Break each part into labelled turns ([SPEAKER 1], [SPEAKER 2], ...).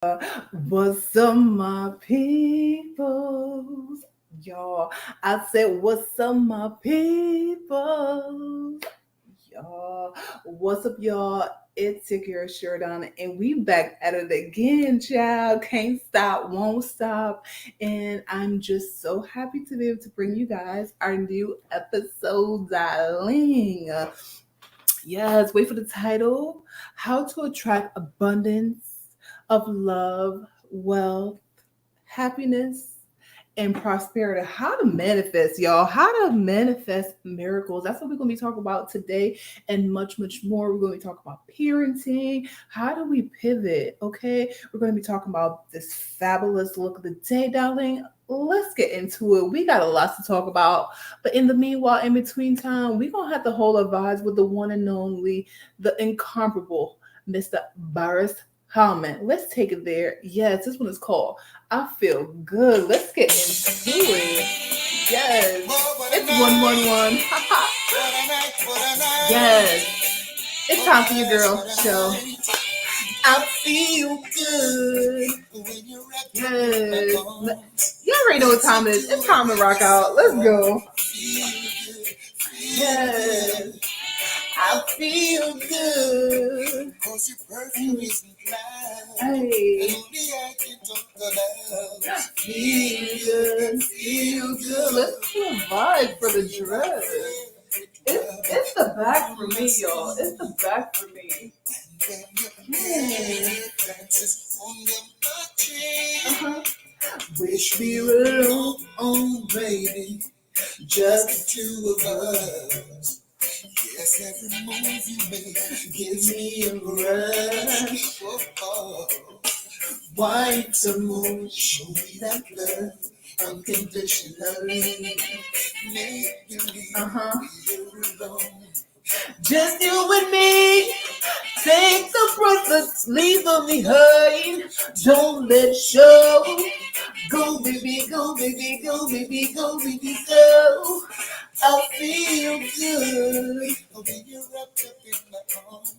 [SPEAKER 1] What's up, my peoples? Y'all, I said, what's up, my peoples? Y'all, what's up, y'all? It's your girl Sheridan, and we back at it again, child. Can't stop, won't stop. And I'm just so happy to be able to bring you guys our new episode, darling. Yes, wait for the title. How to Attract Abundance of Love, Wealth, Happiness, and Prosperity. How to manifest, y'all. How to manifest miracles. That's what we're going to be talking about today and much, much more. We're going to be talking about parenting. How do we pivot? Okay. We're going to be talking about this fabulous look of the day, darling. Let's get into it. We got a lot to talk about. But in the meanwhile, in between time, we're going to have to hold our vibes with the one and only, the incomparable Mr. Boris Hallman. Let's take it there. Yes, this one is called I Feel Good. Let's get into it. Yes. It's 111. Yes. It's time for your girl show. I feel good. Yes. You already know what time it is. It's time to rock out. Let's go. Yes. I feel good. Hey. Feel good, feel good. Let's do a vibe for the dress. It's the back for me, y'all. It's the back for me. Uh-huh. Wish we were alone, baby. Just the two of us. Yes, every move you make gives me a rush. Why some more? Show me that love unconditionally. Just you and me. Take the breath, leave them behind. Don't let it show. Go, baby, go, baby, go, baby, go, baby, go. I feel good. When you're wrapped up in my arms.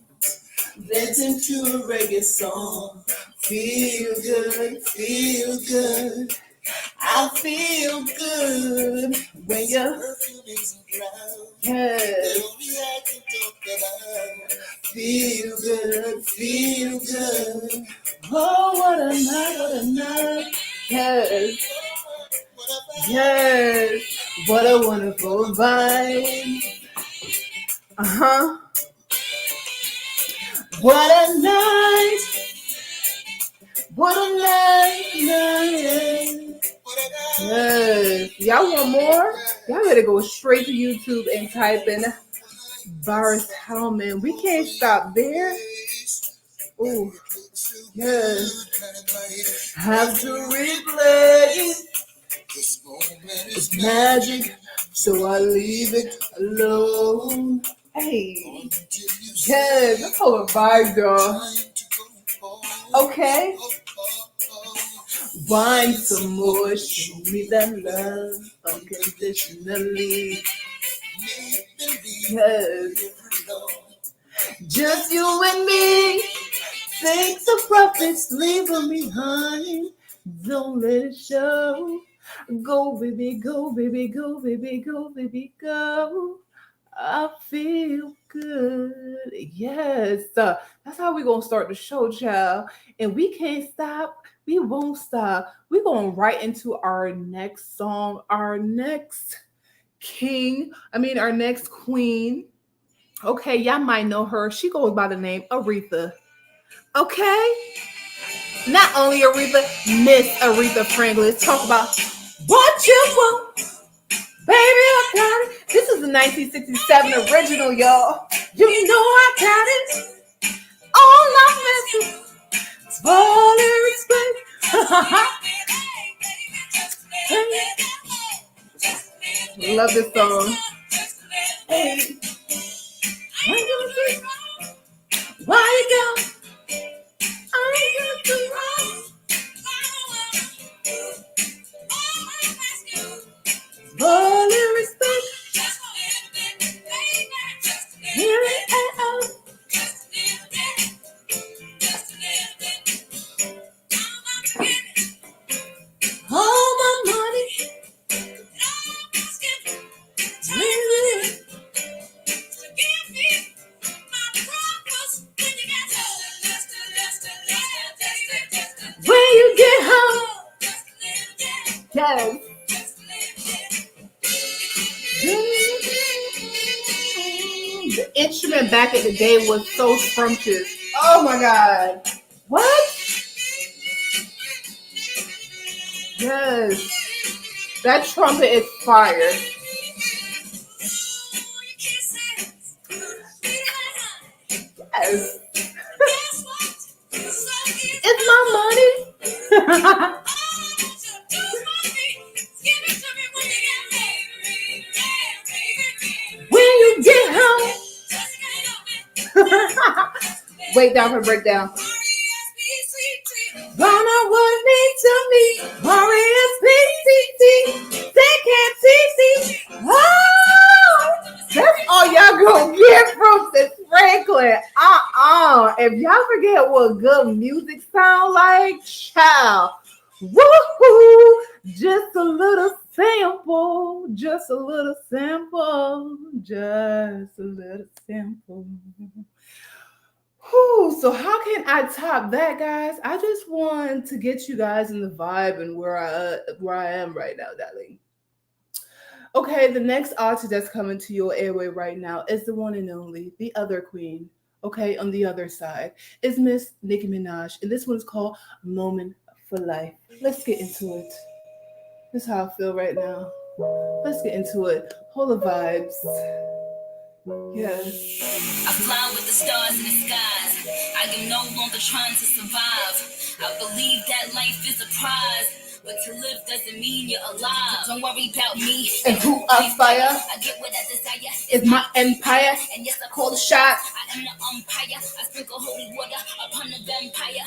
[SPEAKER 1] Listen to a reggae song. Feel good, feel good. I feel good when your perfume is around. Yes. Feel good, feel good. Oh, what a night, what a night. Yes. Yes. What a wonderful vibe. Uh-huh. What a night. What a night, night. Yes. Y'all want more? Y'all better go straight to YouTube and type in Boris Hellman. We can't stop there. Ooh. Yes. Have to replay. It's magic, so I leave it alone. Hey. Yes, that's all a vibe, girl. Okay. Wine some more, show me that love unconditionally. Yes. Just you and me. Saints of prophets, leave them behind. Don't let it show. Go, baby, go, baby, go, baby, go, baby, go. I feel good. Yes. That's how we going to start the show, child. And we can't stop. We won't stop. We're going right into our next song, our next our next queen. Okay, y'all might know her. She goes by the name Aretha. Okay? Not only Aretha, Miss Aretha Franklin. Let's talk about what you want. Baby, I got it. This is the 1967 original, y'all. You know I got it. All I'm missing is all in respect. Love this song. Hey. Why you go? I ain't gonna do wrong. All in respect. Yes. The instrument back in the day was so scrumptious. Oh my God. What? Yes. That trumpet is fire. Yes. It's my money. When you get home. Wait down for breakdown. Gonna want me to me. R-E-S-P-C-T. They can't see. Oh, that's all y'all gonna get from this Franklin. If y'all forget what good music sound like, child. Woohoo! Just a little sample. Just a little sample. Just a little sample. Whew, so how can I top that, guys? I just want to get you guys in the vibe and where I am right now, darling. Okay, the next artist that's coming to your airway right now is the one and only, the other queen. Okay, on the other side is Miss Nicki Minaj, and this one's called "Moment for Life." Let's get into it. This is how I feel right now. Let's get into it. Whole the vibes. Yes.
[SPEAKER 2] I fly with the stars in the skies. I am no longer trying to survive. I believe that life is a prize. But to live doesn't mean you're alive. Don't worry about me
[SPEAKER 1] and who aspire.
[SPEAKER 2] I get what I desire.
[SPEAKER 1] It's my empire.
[SPEAKER 2] And yes, I
[SPEAKER 1] Call the shot.
[SPEAKER 2] I am the umpire. I sprinkle holy water upon the vampire.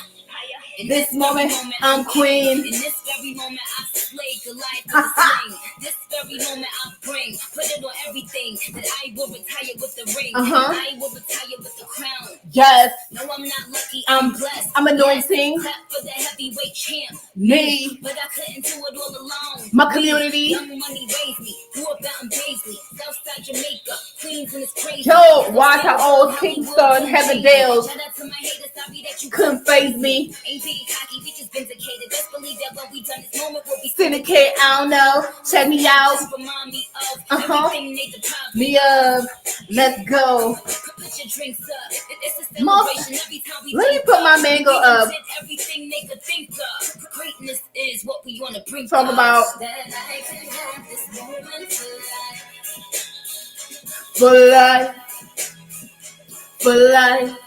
[SPEAKER 1] In this moment, I'm queen.
[SPEAKER 2] In this very moment, I slay Goliath with a sling. This very moment, I bring. Put it on everything. That I will retire with the ring. I will retire with the crown.
[SPEAKER 1] Yes.
[SPEAKER 2] No, I'm not lucky.
[SPEAKER 1] I'm
[SPEAKER 2] blessed.
[SPEAKER 1] I'm anointing.
[SPEAKER 2] Clap for the heavyweight champ.
[SPEAKER 1] Me.
[SPEAKER 2] But I couldn't do it all alone.
[SPEAKER 1] My community.
[SPEAKER 2] Young money raised me. Grew up out in Paisley. Southside Jamaica. Queens and it's crazy.
[SPEAKER 1] Yo, watch our old Kingston, Heavendale.
[SPEAKER 2] Shout out to my haters. Sorry that you
[SPEAKER 1] couldn't phase me.
[SPEAKER 2] Ain't being cocky, bitches vindicated. Best believe that what we done this moment will be
[SPEAKER 1] syndicate. I don't know. Check me out.
[SPEAKER 2] Remind me of everything they deprived
[SPEAKER 1] me of. Let's go.
[SPEAKER 2] Put your drinks up. It's a celebration every time we
[SPEAKER 1] let me put my mango up.
[SPEAKER 2] Everything they could think of. Greatness is what we want to bring.
[SPEAKER 1] Talk about
[SPEAKER 2] that I can have this moment
[SPEAKER 1] for life. For life.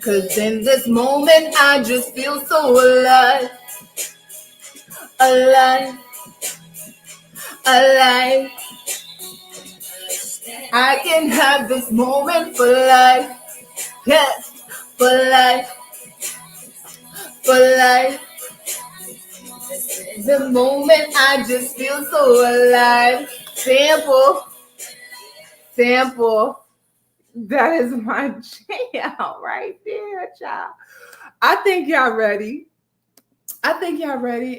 [SPEAKER 1] Cause in this moment I just feel so alive. Alive. Alive. I can have this moment for life. Yes, for life. For life. The moment I just feel so alive. Sample. Sample. That is my jam right there, child. I think y'all ready.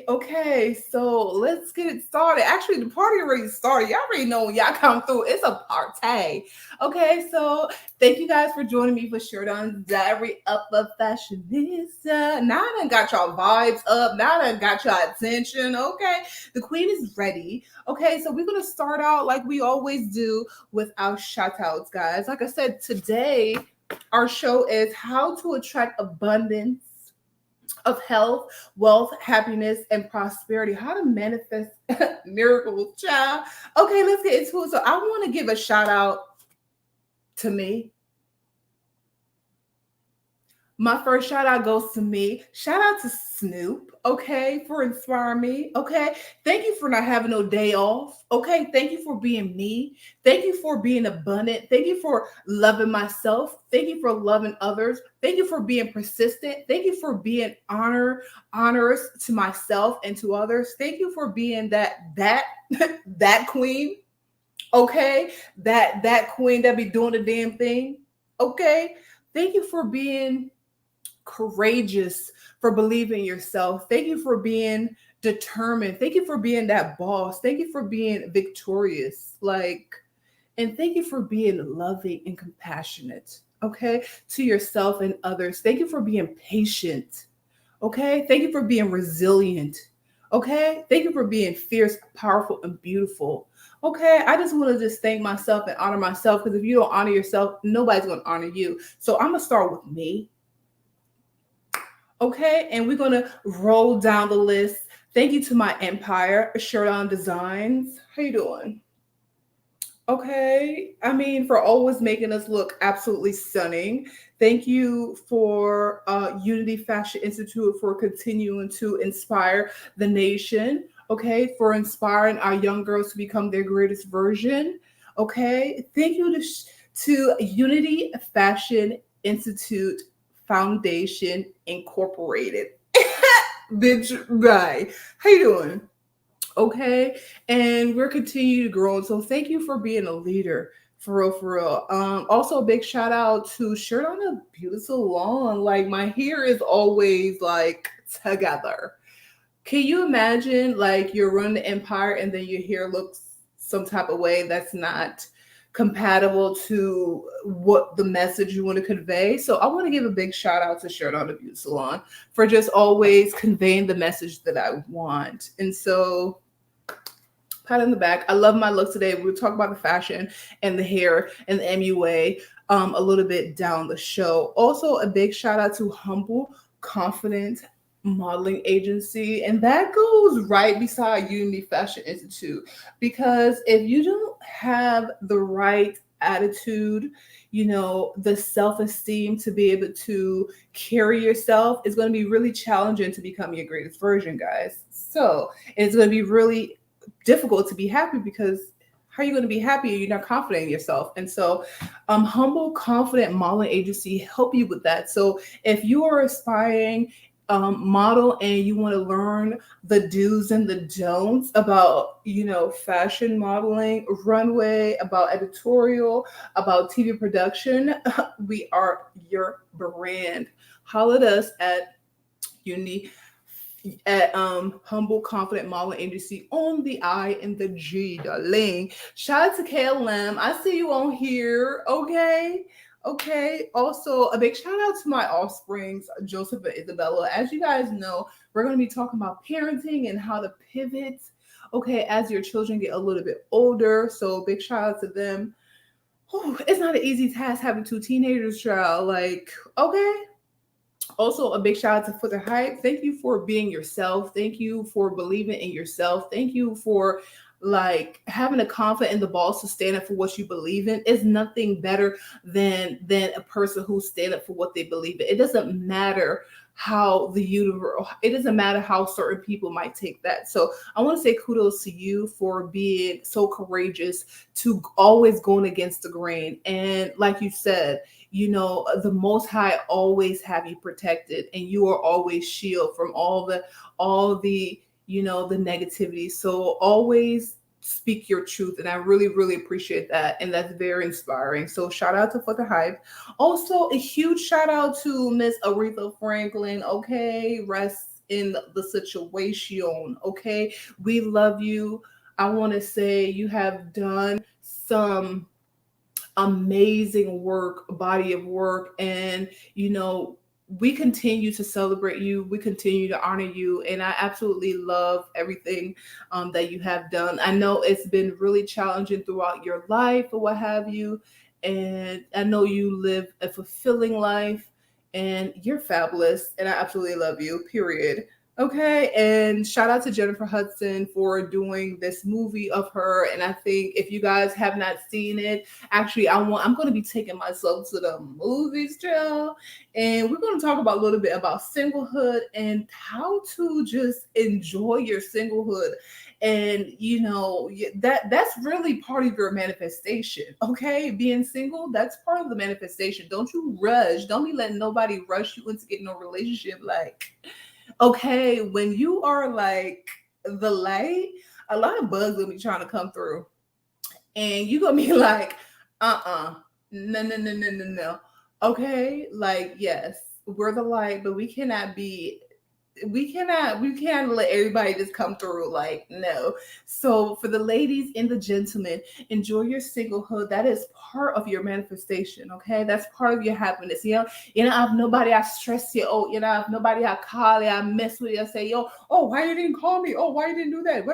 [SPEAKER 1] Okay, so let's get it started. Actually, the party already started. Y'all already know when y'all come through. It's a party. Okay, so thank you guys for joining me for Sheridan's Diary of a Fashionista. Now I done got y'all vibes up. Now I done got y'all attention. Okay, the queen is ready. Okay, so we're going to start out like we always do with our shout outs, guys. Like I said, today our show is how to attract abundance of health, wealth, happiness, and prosperity. How to manifest miracles, child. Okay, let's get into it. So I want to give a shout out to me. My first shout out goes to me. Shout out to Snoop, okay, for inspiring me, okay? Thank you for not having no day off, okay? Thank you for being me. Thank you for being abundant. Thank you for loving myself. Thank you for loving others. Thank you for being persistent. Thank you for being honorous to myself and to others. Thank you for being that queen, okay? That queen that be doing the damn thing, okay? Thank you for being courageous, for believing yourself. Thank you for being determined. Thank you for being that boss. Thank you for being victorious. And thank you for being loving and compassionate, okay, to yourself and others. Thank you for being patient, okay? Thank you for being resilient, Okay? Thank you for being fierce, powerful, and beautiful. Okay? I just want to just thank myself and honor myself, because if you don't honor yourself, nobody's going to honor you. So I'm going to start with me. Okay? And we're going to roll down the list. Thank you to my empire, Shirt On Designs. How you doing? Okay. I mean, for always making us look absolutely stunning. Thank you for Unity Fashion Institute for continuing to inspire the nation. Okay. For inspiring our young girls to become their greatest version. Okay. Thank you to Unity Fashion Institute Foundation Incorporated. Bitch, bye. How you doing? Okay, and we're continuing to grow. So thank you for being a leader, for real, for real. Also a big shout out to Shirt on a Beautiful Lawn. Like my hair is always like together. Can you imagine like you're running the empire and then your hair looks some type of way that's not compatible to what the message you want to convey? So I want to give a big shout out to Shirt on the Beauty Salon for just always conveying the message that I want. And so pat on the back. I love my look today. We'll talk about the fashion and the hair and the MUA a little bit down the show. Also, a big shout out to Humble Confident Modeling Agency, and that goes right beside Unity Fashion Institute, because if you don't have the right attitude, the self-esteem to be able to carry yourself, is going to be really challenging to become your greatest version, guys. So it's going to be really difficult to be happy, because how are you going to be happy if you're not confident in yourself? And so Humble Confident Modeling Agency help you with that. So if you are aspiring model and you want to learn the do's and the don'ts about fashion modeling, runway, about editorial, about TV production, we are your brand. Holler at us at Uni at Humble Confident Modeling Agency on the I and the G, darling. Shout out to KLM. I see you on here. Okay. Okay. Also, a big shout out to my offsprings, Joseph and Isabella. As you guys know, we're going to be talking about parenting and how to pivot, okay, as your children get a little bit older. So, big shout out to them. Whew, it's not an easy task having two teenagers, child. Like, okay. Also, a big shout out to For the Hype. Thank you for being yourself. Thank you for believing in yourself. Thank you for like having a confidence in the balls to stand up for what you believe in. Is nothing better than a person who stand up for what they believe in. It doesn't matter how the universe, it doesn't matter how certain people might take that. So I want to say kudos to you for being so courageous to always going against the grain. And like you said, the Most High always have you protected, and you are always shield from all the the negativity. So always speak your truth, and I really, really appreciate that, and that's very inspiring. So shout out to For the Hype. Also, a huge shout out to Miss Aretha Franklin. Okay, rest in the situation. Okay, we love you. I want to say you have done some amazing work, body of work, and we continue to celebrate you, we continue to honor you, and I absolutely love everything that you have done. I know it's been really challenging throughout your life or what have you, and I know you live a fulfilling life, and you're fabulous, and I absolutely love you, period. Okay, and shout out to Jennifer Hudson for doing this movie of her. And I think if you guys have not seen it, actually, I'm going to be taking myself to the movies, Jill, and we're going to talk about a little bit about singlehood and how to just enjoy your singlehood. And that's really part of your manifestation. Okay, being single, that's part of the manifestation. Don't you rush. Don't be letting nobody rush you into getting a relationship. Like, okay, when you are like the light, a lot of bugs will be trying to come through, and you gonna be like, no, no, no, no, no, no. Okay, like yes, we're the light, but we cannot be we can't let everybody just come through, like, no. So for the ladies and the gentlemen, enjoy your singlehood. That is part of your manifestation, okay? That's part of your happiness. You know, if nobody I stress you out, you know, if nobody I call you, I mess with you, I say, yo, oh, why you didn't call me? Oh, why you didn't do that?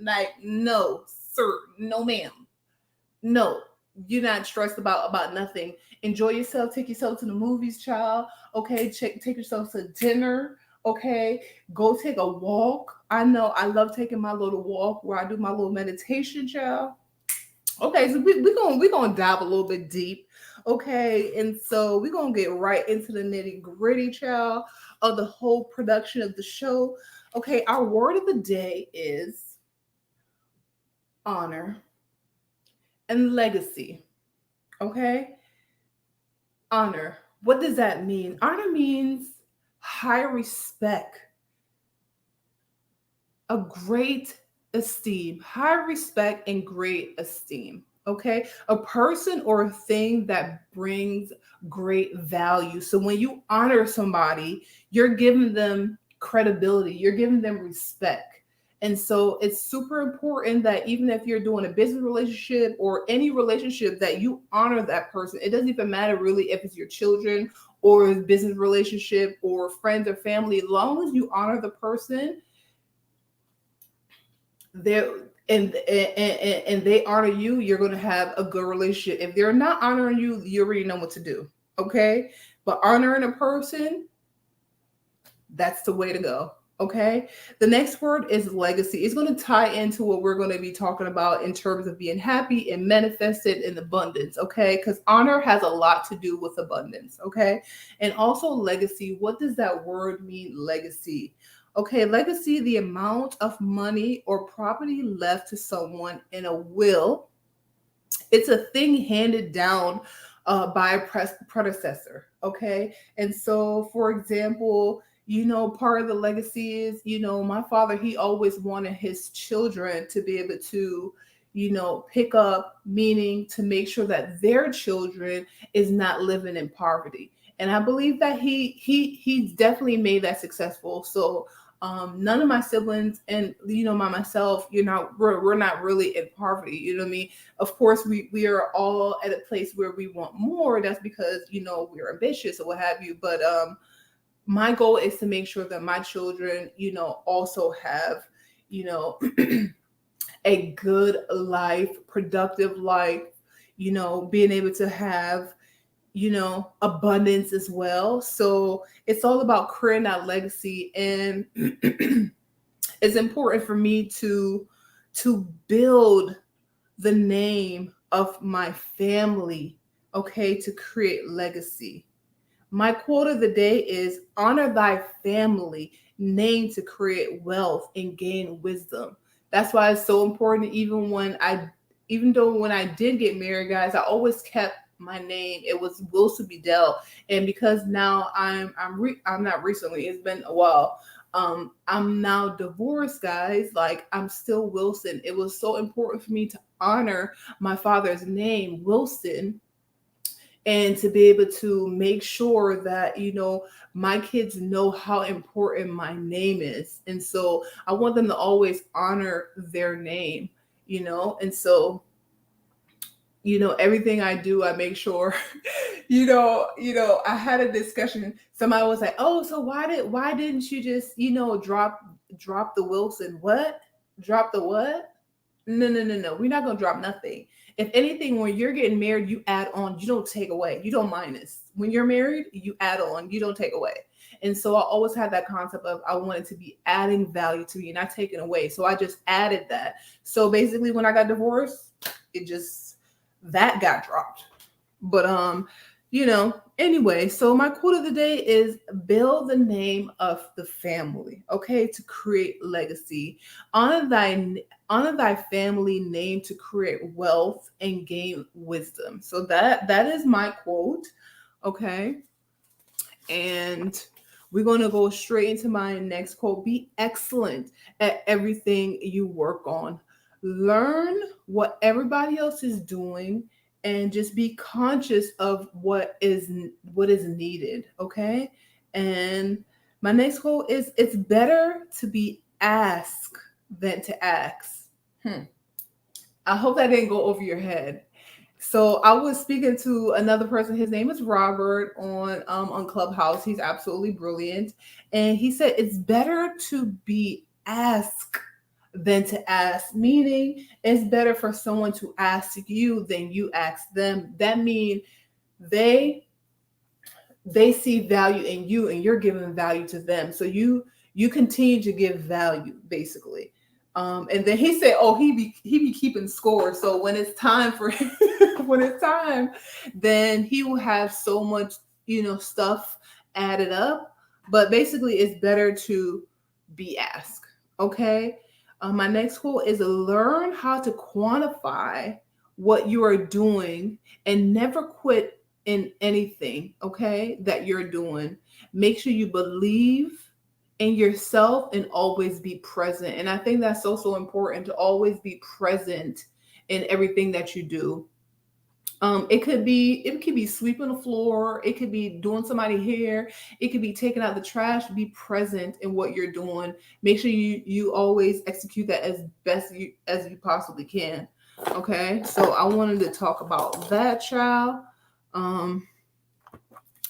[SPEAKER 1] Like, no, sir, no, ma'am. No, you're not stressed about nothing. Enjoy yourself. Take yourself to the movies, child. Okay, take yourself to dinner. Okay, go take a walk. I know I love taking my little walk where I do my little meditation, child. Okay, so we gonna dive a little bit deep. Okay, and so we're gonna get right into the nitty gritty, child, of the whole production of the show. Okay, our word of the day is honor and legacy. Okay, honor. What does that mean? Honor means high respect, a great esteem, high respect and great esteem. Okay, a person or a thing that brings great value. So when you honor somebody, you're giving them credibility, you're giving them respect. And so it's super important that even if you're doing a business relationship or any relationship, that you honor that person. It doesn't even matter really if it's your children or a business relationship or friends or family. As long as you honor the person, they're and they honor you, you're going to have a good relationship. If they're not honoring you, you already know what to do. Okay, but honoring a person, that's the way to go. Okay, the next word is legacy. It's going to tie into what we're going to be talking about in terms of being happy and manifested in abundance. Okay, because honor has a lot to do with abundance. Okay, and also legacy. What does that word mean, legacy? Okay, legacy, the amount of money or property left to someone in a will. It's a thing handed down by a predecessor. Okay, and so for example, part of the legacy is, my father, he always wanted his children to be able to, pick up, meaning to make sure that their children is not living in poverty. And I believe that he's definitely made that successful. So none of my siblings and myself, we're not really in poverty. You know what I mean? Of course, we are all at a place where we want more. That's because we're ambitious or what have you. But my goal is to make sure that my children, also have, you know, a good life, productive life, being able to have, abundance as well. So it's all about creating that legacy. And it's important for me to build the name of my family, okay, to create legacy. My quote of the day is honor thy family name to create wealth and gain wisdom. That's why it's so important. Even though when I did get married, guys, I always kept my name. It was Wilson Bedell. And because now I'm not recently, it's been a while. I'm now divorced, guys. Like, I'm still Wilson. It was so important for me to honor my father's name, Wilson, and to be able to make sure that my kids know how important my name is. And so I want them to always honor their name. And so everything I do, I make sure I had a discussion. Somebody was like, oh, so why didn't you just drop the Wilson? What? Drop the what? No, no, no, no. We're not gonna drop nothing. If anything, when you're getting married, you add on. You don't take away. You don't minus. When you're married, you add on. You don't take away. And so I always had that concept of I wanted to be adding value to me, not taking away. So I just added that. So basically, when I got divorced, it just that got dropped. But anyway, so my quote of the day is build the name of the family, okay, to create legacy. Honor thy family name to create wealth and gain wisdom. So that is my quote, okay? And we're going to go straight into my next quote. Be excellent at everything you work on. Learn what everybody else is doing and just be conscious of what is needed, okay? And My next quote is, it's better to be asked than to ask. I hope that didn't go over your head. So I was speaking to another person. His name is Robert on Clubhouse. He's absolutely brilliant, and he said it's better to be asked than to ask. Meaning, it's better for someone to ask you than you ask them. That means they they see value in you, and you're giving value to them. So you continue to give value, basically. And then he said, "Oh, he be keeping score. So when it's time for when it's time, then he will have so much stuff added up. But basically, it's better to be asked. Okay. My next quote is, learn how to quantify what you are doing and never quit in anything, okay, that you're doing. Make sure you believe in yourself and always be present. And I think that's so important, to always be present in everything that you do. It could be sweeping the floor, it could be doing somebody's hair, it could be taking out the trash. Be present in what you're doing. Make sure you always execute that as best as you possibly can. Okay, so I wanted to talk about that, child. Um,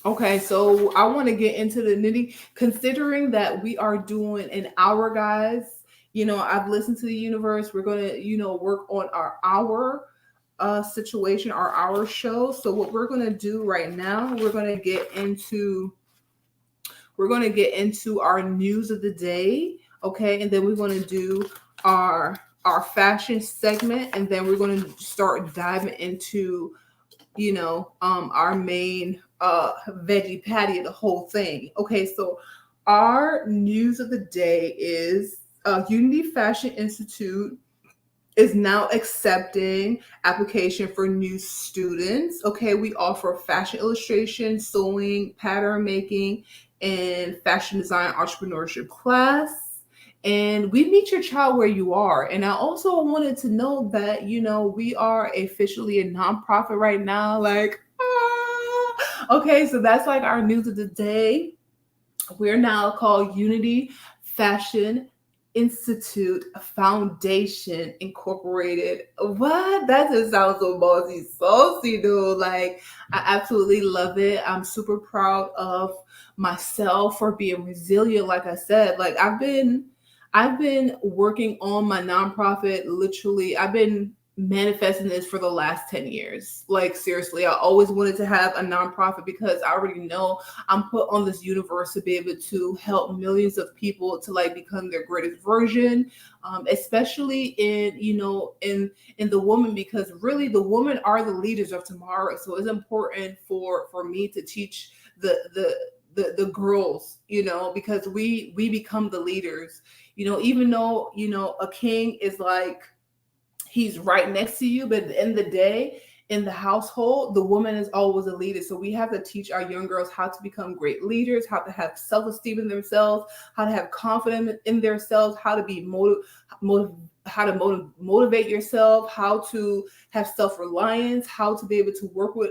[SPEAKER 1] okay, so I want to get into the nitty, considering that we are doing an hour, guys. I've listened to the universe. We're gonna, work on our hour situation, our show. So what we're gonna do right now, we're gonna get into our news of the day, okay, and then we're gonna do our fashion segment, and then we're gonna start diving into our main veggie patty of the whole thing. Okay, so our news of the day is Unity Fashion Institute is now accepting application for new students. Okay, we offer fashion illustration, sewing, pattern making, and fashion design entrepreneurship class. And we meet your child where you are. And I also wanted to know that, we are officially a nonprofit right now. Like, okay, so that's like our news of the day. We're now called Unity Fashion Institute Foundation Incorporated. What? That just sounds so bossy, saucy, dude. Like, I absolutely love it. I'm super proud of myself for being resilient. Like I said, like I've been working on my nonprofit. Literally, I've been manifesting this for the last 10 years. Like, seriously, I always wanted to have a nonprofit because I already know I'm put on this universe to be able to help millions of people to like become their greatest version, especially in the woman, because really the women are the leaders of tomorrow. So it's important for me to teach the girls, because we become the leaders. Even though a king is like, he's right next to you, but at the end of the day, in the household, the woman is always a leader. So we have to teach our young girls how to become great leaders, how to have self-esteem in themselves, how to have confidence in themselves, how to be motivate yourself, how to have self-reliance, how to be able to work with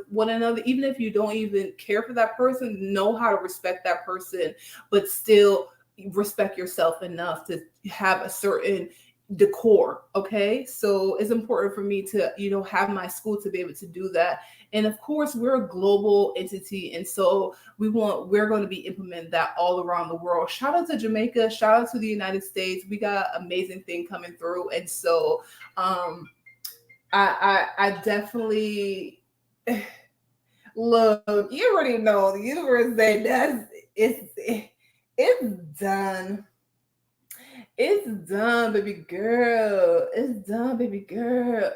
[SPEAKER 1] one another. Even if you don't even care for that person, know how to respect that person, but still respect yourself enough to have a certain decor. Okay, so it's important for me to have my school to be able to do that. And of course, we're a global entity, and so we're going to be implementing that all around the world. Shout out to Jamaica, shout out to the United States. We got amazing thing coming through. And so I definitely look, you already know the universe said that it's done. It's done, baby girl. It's done, baby girl.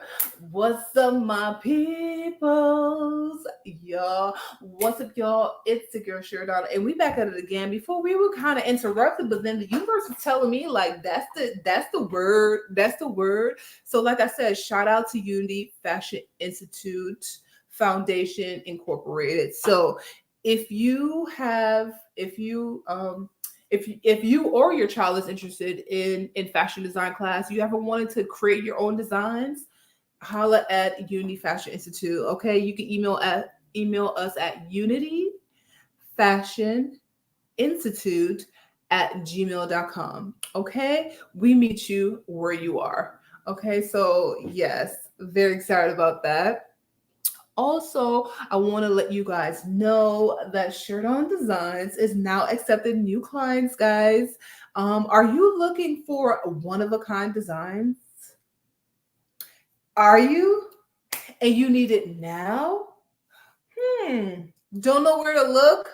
[SPEAKER 1] What's up, my peoples? Y'all, what's up, y'all? It's the girl Sheridan, and we back at it again. Before we were kind of interrupted, but then the universe was telling me like that's the word. That's the word. So, like I said, shout out to Unity Fashion Institute Foundation Incorporated. So if you or your child is interested in fashion design class, you ever wanted to create your own designs, holla at Unity Fashion Institute. Okay, you can email us at Unity Fashion Institute@gmail.com. Okay, we meet you where you are. Okay, so yes, very excited about that. Also, I want to let you guys know that Shirt On Designs is now accepting new clients, guys. Are you looking for one of a kind designs? Are you? And you need it now? Hmm. Don't know where to look?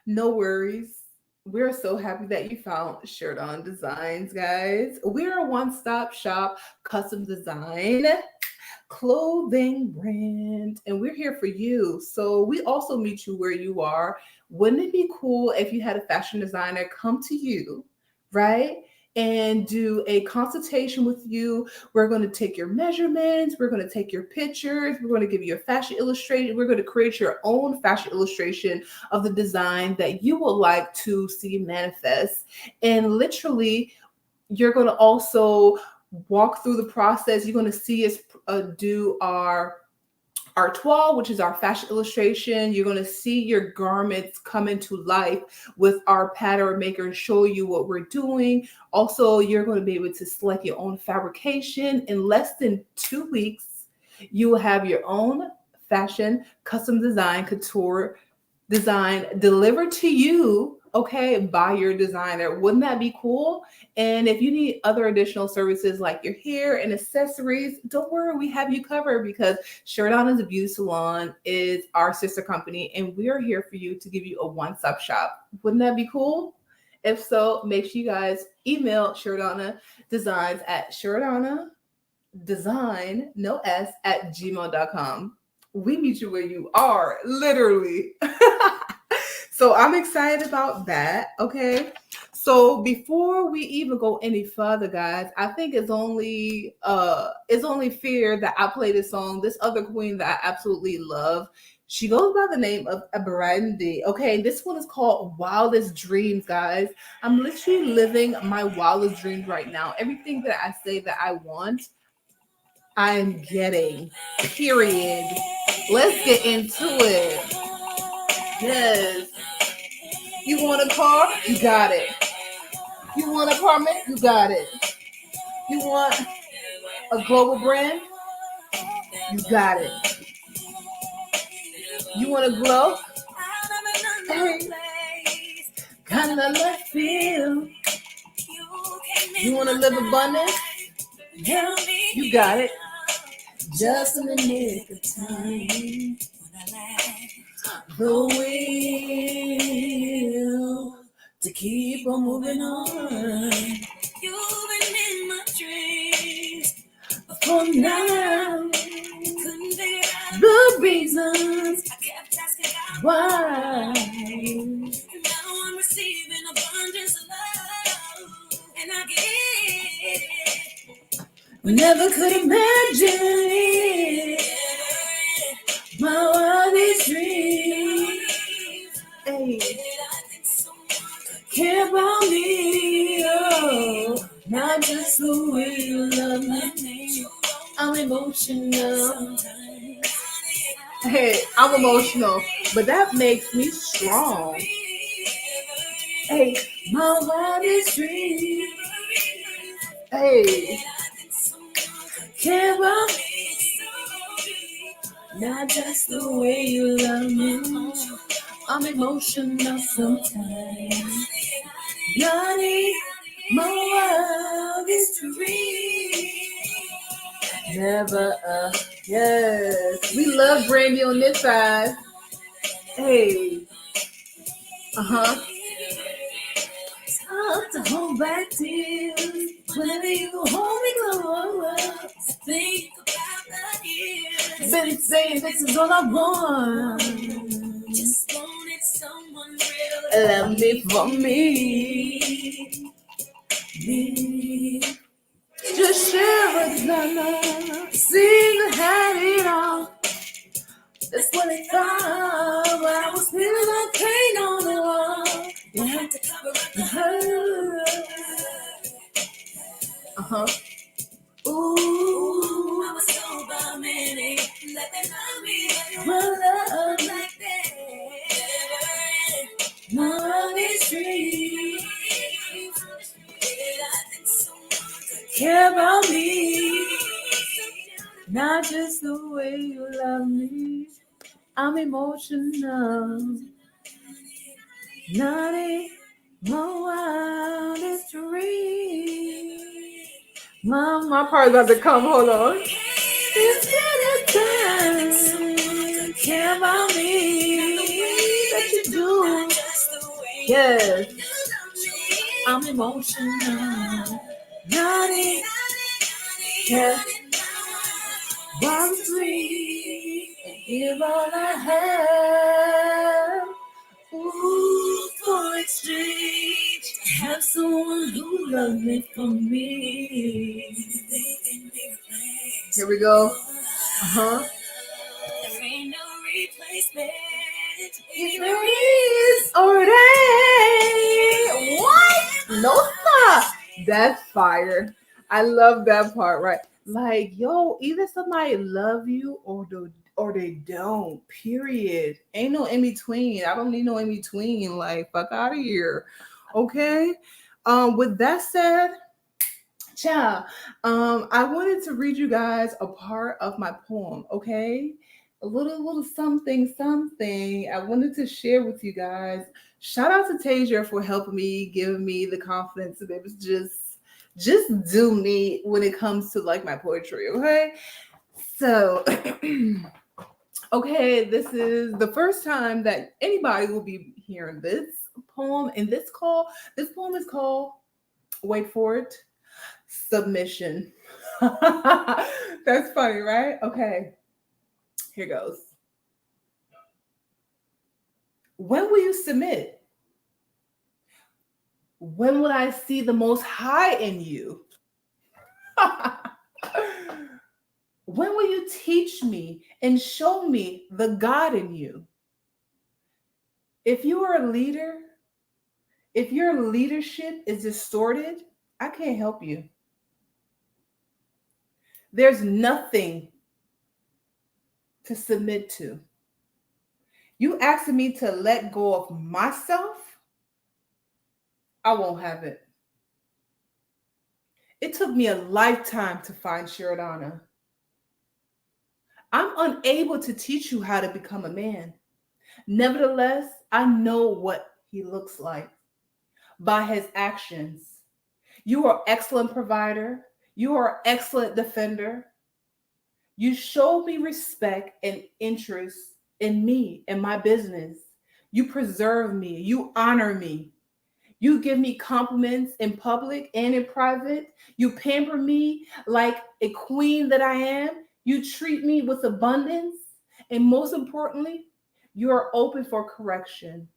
[SPEAKER 1] No worries. We're so happy that you found Shirt On Designs, guys. We're a one-stop shop custom design clothing brand, and we're here for you. So we also meet you where you are. Wouldn't it be cool if you had a fashion designer come to you, right? And do a consultation with you. We're going to take your measurements, we're going to take your pictures, we're going to give you a fashion illustration, we're going to create your own fashion illustration of the design that you would like to see manifest. And literally, you're going to also walk through the process. You're going to see us do our toile, which is our fashion illustration. You're going to see your garments come into life with our pattern maker and show you what we're doing. Also, you're going to be able to select your own fabrication. In less than 2 weeks, you will have your own fashion, custom design, couture design delivered to you, okay, by your designer. Wouldn't that be cool? And if you need other additional services like your hair and accessories, don't worry, we have you covered because Shirt On is a beauty salon is our sister company, and we are here for you to give you a one-stop shop. Wouldn't that be cool? If so, make sure you guys email Shirtana Designs at Shirtana Design, no S, at gmail.com. We meet you where you are, literally. So I'm excited about that. Okay. So before we even go any further, guys, I think it's only fair that I play this song. This other queen that I absolutely love. She goes by the name of Brandy. Okay, this one is called Wildest Dreams, guys. I'm literally living my wildest dreams right now. Everything that I say that I want, I'm getting. Period. Let's get into it. Yes. You want a car? You got it. You want an apartment? You got it. You want a global brand? You got it. You want to glow? Hey. Kinda left feel. You want to live abundant? Yeah, you got it. Just in the nick of time. The will to keep on moving on. You've been in my dreams for now. Couldn't figure out the reasons. I kept asking God why. And now I'm receiving abundance of love, and I get it. We never could imagine it. My wildest dreams. Hey. Care about me, oh, not just the way you love me. I'm emotional. Hey, I'm emotional, but that makes me strong. Hey, my wildest dreams. Hey, care about me. Not just the way you love me. I'm emotional sometimes. Yanni, my wildest dream. Never yes. We love Brandy on this side. Hey. Uh-huh. Tough to hold back tears. Whenever you hold me close, think about the years. Been saying this is all I want. Just wanted someone real. Love me for me. Just share with them. Sing and had it all. That's what I thought. But I was feeling like pain on the wall. You had to cover up the hurt. Uh-huh. Ooh, I was so by many. Let them love me. My love like that. My wildest dreams. care about me, not just the way you love me. I'm emotional, not a my wildest dream. My part's about to come. Hold on. It's time. Care about me that you do. Yes, I'm emotional. Naughty, yeah, one free, and give all I have. Ooh, for exchange, have someone who loves me for me. Here we go. There ain't no replacement. If there is already. What? No stop. That's fire. I love that part, right? Like, yo, either somebody love you or they don't. Period. Ain't no in between. I don't need no in between. Like, fuck out of here. Okay. With that said, ciao. I wanted to read you guys a part of my poem, okay? A little something. I wanted to share with you guys. Shout out to Tasia for helping me, giving me the confidence to be able to just do me when it comes to like my poetry, okay? So okay, this is the first time that anybody will be hearing this poem. And this poem is called, wait for it, Submission. That's funny, right? Okay, here goes. When will you submit? When will I see the Most High in you? When will you teach me and show me the God in you? If you are a leader, if your leadership is distorted, I can't help you. There's nothing to submit to. You asking me to let go of myself, I won't have it. It took me a lifetime to find Shiradana. I'm unable to teach you how to become a man. Nevertheless, I know what he looks like by his actions. You are an excellent provider. You are an excellent defender. You show me respect and interest in me and my business. You preserve me. You honor me. You give me compliments in public and in private. You pamper me like a queen that I am. You treat me with abundance. And most importantly, you are open for correction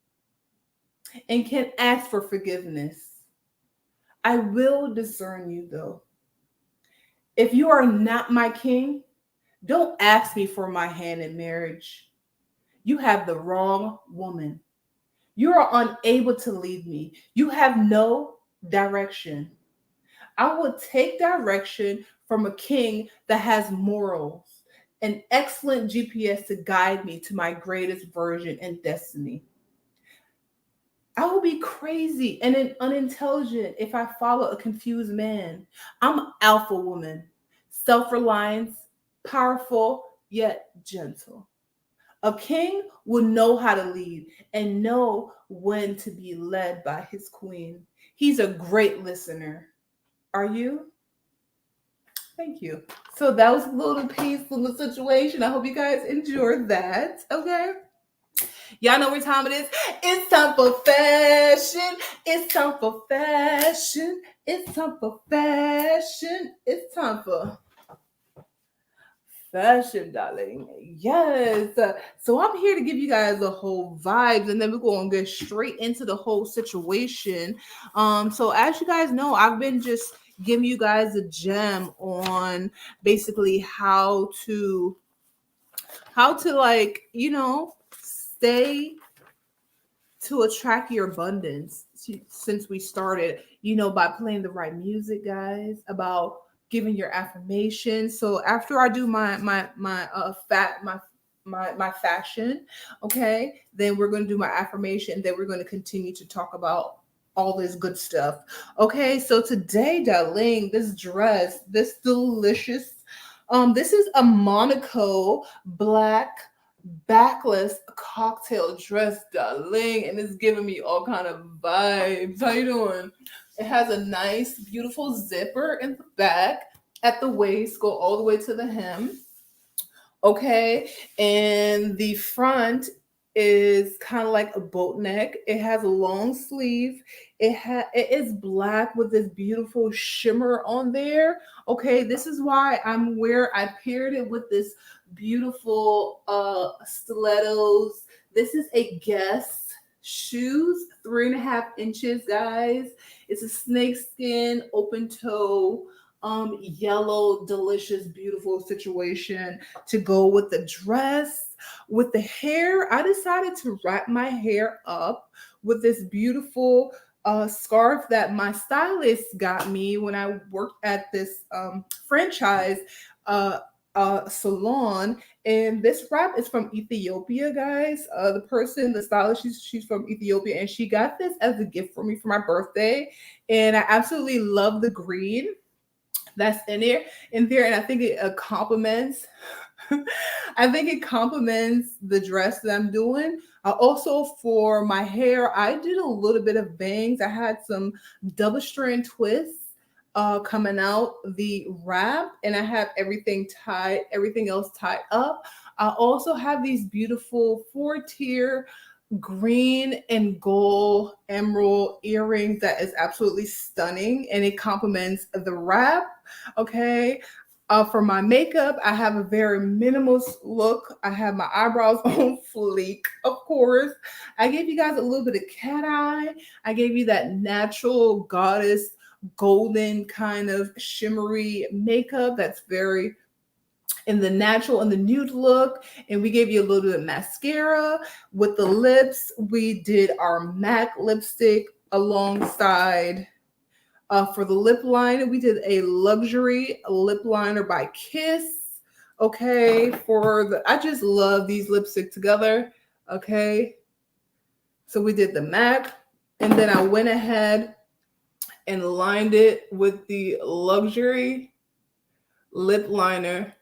[SPEAKER 1] and can ask for forgiveness. I will discern you though. If you are not my king, don't ask me for my hand in marriage. You have the wrong woman. You are unable to lead me. You have no direction. I will take direction from a king that has morals, an excellent GPS to guide me to my greatest version and destiny. I will be crazy and unintelligent if I follow a confused man. I'm an alpha woman, self-reliance, powerful yet gentle. A king will know how to lead and know when to be led by his queen. He's a great listener. Are you? Thank you. So that was a little piece from the situation. I hope you guys enjoyed that. Okay. Y'all know what time it is. It's time for fashion. It's time for fashion. It's time for fashion. It's time for fashion, darling. Yes. So I'm here to give you guys the whole vibes, and then we're going to get straight into the whole situation. So as you guys know, I've been just giving you guys a gem on basically how to like, stay to attract your abundance since we started, by playing the right music, guys, about giving your affirmations. So after I do my fashion, okay, then we're going to do my affirmation. Then we're going to continue to talk about all this good stuff. Okay, so today, darling, this dress, this delicious, this is a Monaco black backless cocktail dress, darling, and it's giving me all kind of vibes. How you doing? It has a nice, beautiful zipper in the back at the waist, go all the way to the hem. Okay, and the front is kind of like a boat neck. It has a long sleeve. It is black with this beautiful shimmer on there. Okay, this is why I paired it with this beautiful stilettos. This is a Guess shoes, 3.5 inches, guys. It's a snakeskin open toe yellow, delicious, beautiful situation to go with the dress. With the hair, I decided to wrap my hair up with this beautiful scarf that my stylist got me when I worked at this franchise uh, salon. And this wrap is from Ethiopia, guys. The stylist, she's from Ethiopia, and she got this as a gift for me for my birthday. And I absolutely love the green that's in there, and I think it complements I think it complements the dress that I'm doing. Also, for my hair, I did a little bit of bangs. I had some double strand twists coming out the wrap, and I have everything else tied up. I also have these beautiful 4-tier green and gold emerald earrings that is absolutely stunning, and it complements the wrap. Okay. For my makeup, I have a very minimalist look. I have my eyebrows on fleek, of course. I gave you guys a little bit of cat eye. I gave you that natural goddess golden kind of shimmery makeup that's very in the natural and the nude look. And we gave you a little bit of mascara. With the lips, we did our MAC lipstick alongside. For the lip liner, we did a luxury lip liner by Kiss. Okay, I just love these lipstick together. Okay, so we did the MAC, and then I went ahead and lined it with the luxury lip liner.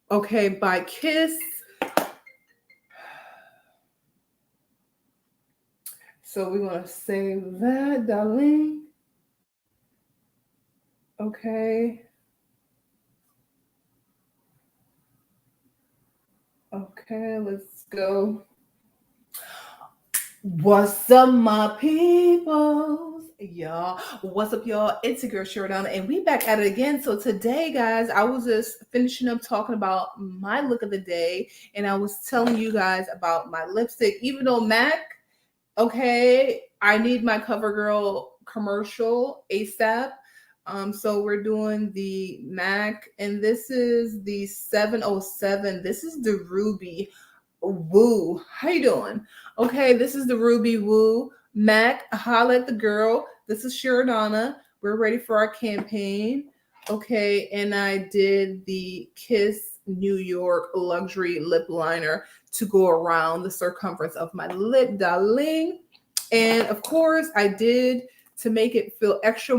[SPEAKER 1] Okay, by Kiss. So we want to save that, darling. Okay. Okay, let's go. What's up, my peoples? Y'all, what's up, y'all? It's your girl Sheridan, and we back at it again. So today, guys, I was just finishing up talking about my look of the day, and I was telling you guys about my lipstick. Even though MAC, okay, I need my CoverGirl commercial ASAP. So we're doing the MAC, and this is the 707. This is the Ruby Woo. How you doing? Okay, this is the Ruby Woo. Mac, holla at the girl. This is Sheridana. We're ready for our campaign. Okay, and I did the Kiss New York luxury lip liner to go around the circumference of my lip, darling. And of course, I did, to make it feel extra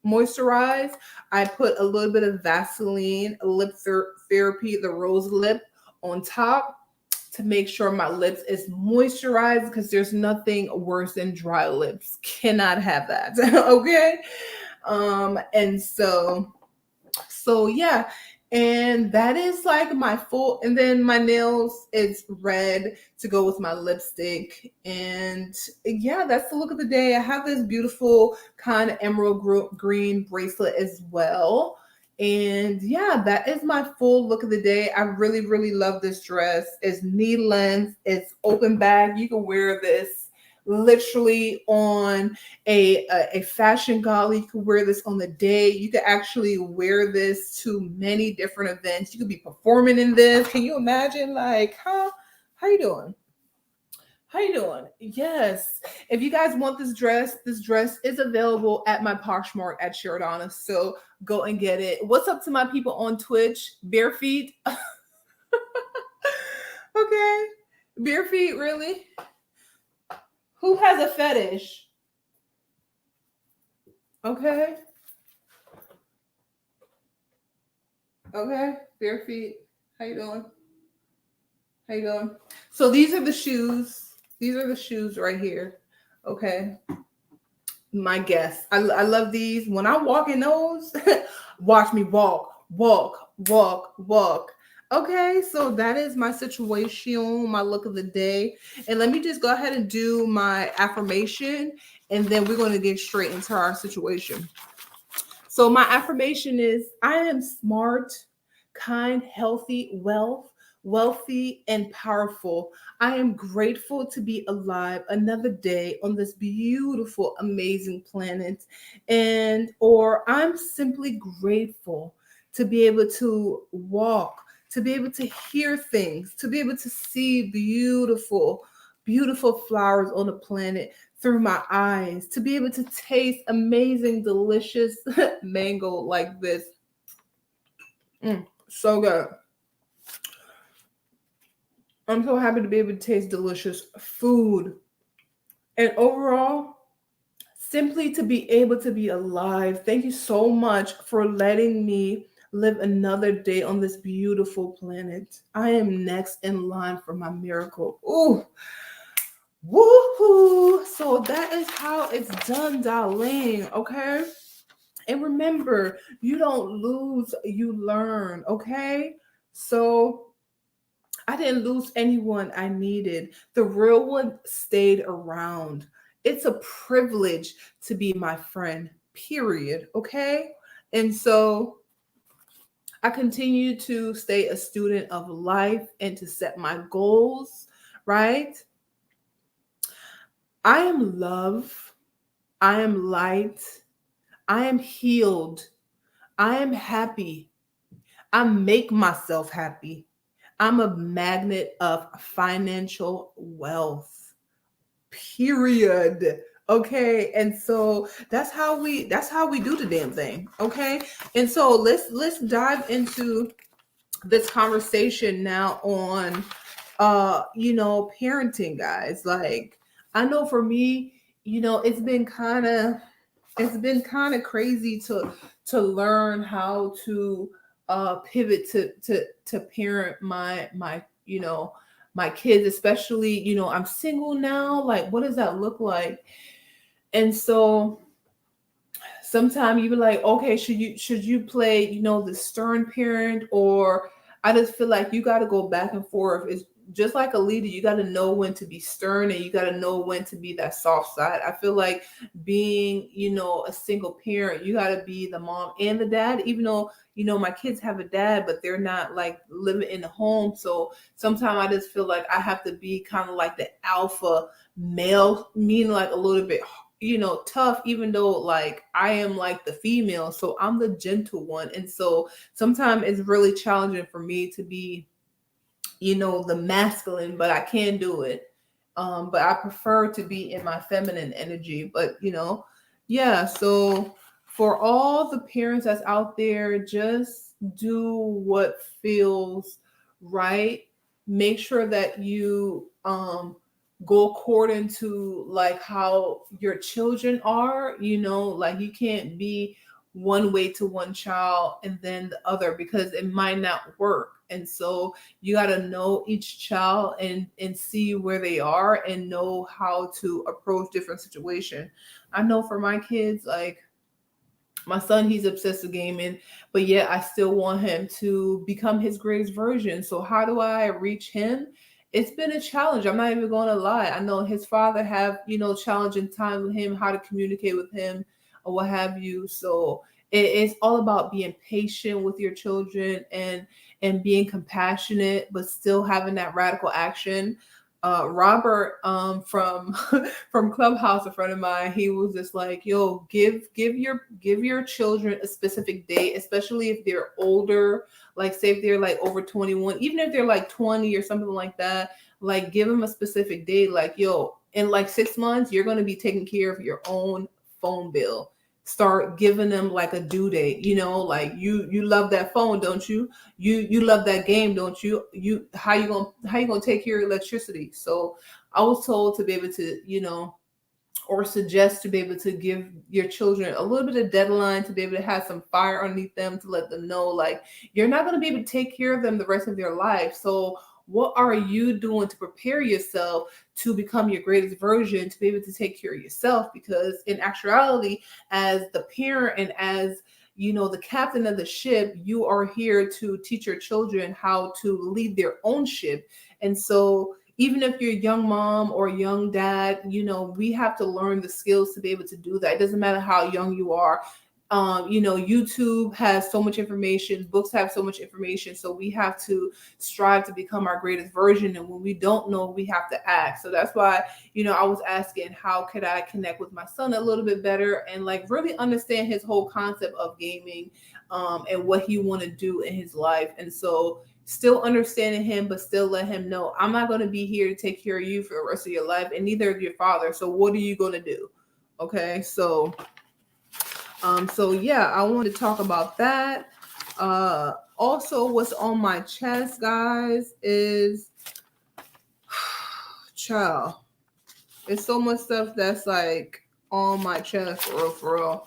[SPEAKER 1] moisturized, I put a little bit of Vaseline lip therapy, the rose lip, on top to make sure my lips is moisturized, because there's nothing worse than dry lips. Cannot have that. Okay. And so yeah, and that is like my full, and then my nails, it's red to go with my lipstick. And yeah, that's the look of the day. I have this beautiful kind of emerald green bracelet as well. And yeah, that is my full look of the day. I really, really love this dress. It's knee length, it's open back. You can wear this literally on a fashion gala. You can wear this on the day. You can actually wear this to many different events. You could be performing in this. Can you imagine? Like, how you doing? How you doing? Yes. If you guys want this dress is available at my Poshmark at Sheridana. So go and get it. What's up to my people on Twitch? Bare feet. Okay. Bare feet, really? Who has a fetish? Okay. Okay. Bare feet. How you doing? How you doing? So these are the shoes. These are the shoes right here. Okay. My guess. I love these. When I walk in those, watch me walk, walk, walk, walk. Okay, so that is my situation, my look of the day. And let me just go ahead and do my affirmation, and then we're going to get straight into our situation. So, my affirmation is I am smart, kind, healthy, wealthy, and powerful. I am grateful to be alive another day on this beautiful, amazing planet. Or I'm simply grateful to be able to walk, to be able to hear things, to be able to see beautiful flowers on the planet through my eyes, to be able to taste amazing, delicious mango like this. So good. I'm so happy to be able to taste delicious food. And overall, simply to be able to be alive. Thank you so much for letting me live another day on this beautiful planet. I am next in line for my miracle. Ooh. Woohoo! So that is how it's done, darling. Okay. And remember, you don't lose, you learn. Okay. So I didn't lose anyone I needed. The real one stayed around. It's a privilege to be my friend, period. Okay. And so I continue to stay a student of life and to set my goals, right? I am love. I am light. I am healed. I am happy. I make myself happy. I'm a magnet of financial wealth. Period. Okay. And so that's how we do the damn thing. Okay. And so let's dive into this conversation now on parenting, guys. Like, I know for me, it's been kind of crazy to learn how to pivot to parent my kids, especially, I'm single now. Like, what does that look like? And so sometimes you be like, okay, should you play, the stern parent, or I just feel like you got to go back and forth. It's just like a leader, you got to know when to be stern and you got to know when to be that soft side. I feel like being, a single parent, you got to be the mom and the dad, even though, my kids have a dad, but they're not like living in the home. So sometimes I just feel like I have to be kind of like the alpha male, meaning like a little bit tough, even though like I am like the female, so I'm the gentle one. And so sometimes it's really challenging for me to be, the masculine, but I can do it. But I prefer to be in my feminine energy. But yeah, so for all the parents that's out there, just do what feels right. Make sure that you go according to like how your children are, like you can't be one way to one child and then the other, because it might not work. And so you got to know each child and see where they are and know how to approach different situation. I know for my kids, like my son, he's obsessed with gaming, but yet I still want him to become his greatest version. So how do I reach him? It's been a challenge. I'm not even going to lie. I know his father have, challenging times with him, how to communicate with him or what have you. So it's all about being patient with your children and being compassionate, but still having that radical action. Robert from from Clubhouse, a friend of mine, he was just like, "Yo, give your children a specific date, especially if they're older. Like, say if they're like over 21, even if they're like 20 or something like that. Like, give them a specific date. Like, yo, in like 6 months, you're gonna be taking care of your own phone bill. Start giving them like a due date. Like you love that phone, don't you? You love that game, don't you? How you gonna take care of electricity? So I was told to be able to, or suggest to be able to give your children a little bit of deadline, to be able to have some fire underneath them, to let them know like you're not going to be able to take care of them the rest of their life. So what are you doing to prepare yourself to become your greatest version, to be able to take care of yourself? Because in actuality, as the parent and as the captain of the ship, you are here to teach your children how to lead their own ship. And so even if you're a young mom or a young dad, we have to learn the skills to be able to do that. It doesn't matter how young you are. YouTube has so much information, books have so much information. So we have to strive to become our greatest version. And when we don't know, we have to ask. So that's why, I was asking, how could I connect with my son a little bit better and like really understand his whole concept of gaming, and what he want to do in his life. And so still understanding him, but still let him know, I'm not going to be here to take care of you for the rest of your life, and neither of your father. So what are you going to do? Okay. So yeah, I want to talk about that. Also, what's on my chest, guys, is child. It's so much stuff that's like on my chest for real.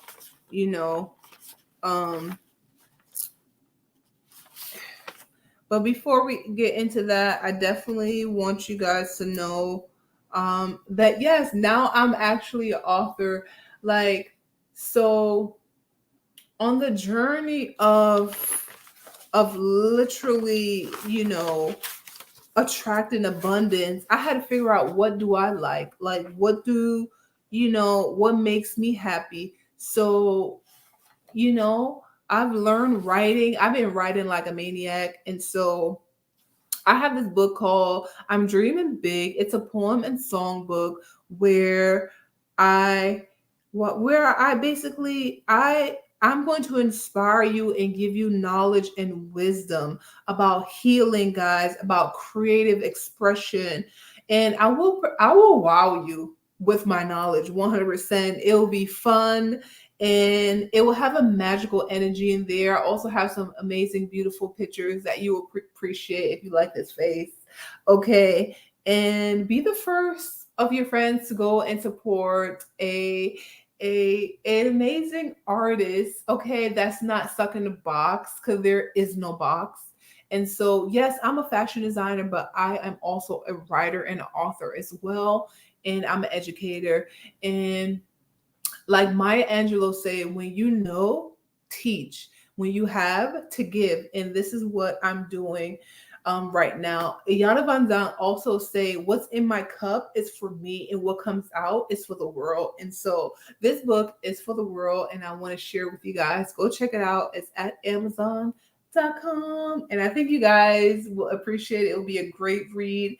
[SPEAKER 1] But before we get into that, I definitely want you guys to know that yes, now I'm actually an author. Like, so on the journey of literally, attracting abundance, I had to figure out, what do I like? Like, what makes me happy? So, I've learned writing. I've been writing like a maniac. And so I have this book called I'm Dreaming Big. It's a poem and song book where I basically I'm going to inspire you and give you knowledge and wisdom about healing, guys, about creative expression. And I will wow you with my knowledge 100%. It'll be fun and it will have a magical energy in there. I also have some amazing, beautiful pictures that you will appreciate if you like this face. Okay. And be the first of your friends to go and support an amazing artist, okay, that's not stuck in a box, because there is no box. And so, yes, I'm a fashion designer, but I am also a writer and an author as well. And I'm an educator. And like Maya Angelou said, when you know, teach. When you have, to give. And this is what I'm doing right now. Iyanla Vanzant also say, what's in my cup is for me, and what comes out is for the world. And so this book is for the world, and I want to share with you guys. Go check it out. It's at Amazon.com. And I think you guys will appreciate it. It'll be a great read.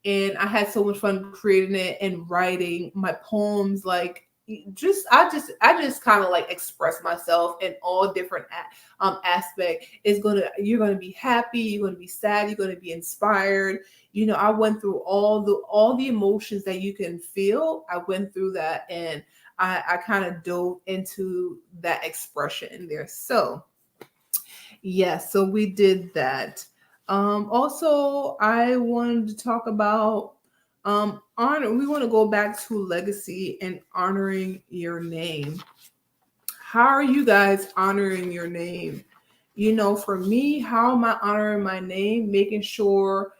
[SPEAKER 1] And I had so much fun creating it and writing my poems. Like, I just kind of like express myself in all different aspect. You're gonna be happy, you're gonna be sad, you're gonna be inspired. I went through all the emotions that you can feel. I went through that, and I kind of dove into that expression in there. So yes, so we did that. Also, I wanted to talk about honor. We want to go back to legacy and honoring your name. How are you guys honoring your name? For me, how am I honoring my name? Making sure,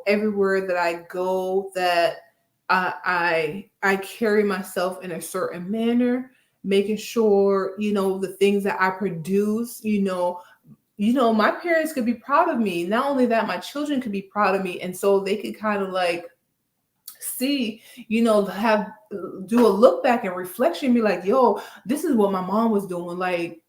[SPEAKER 1] everywhere that I go, that I carry myself in a certain manner. Making sure, the things that I produce, my parents could be proud of me. Not only that, my children could be proud of me. And so they could kind of like see, have do a look back and reflection, be like, yo, this is what my mom was doing. Like,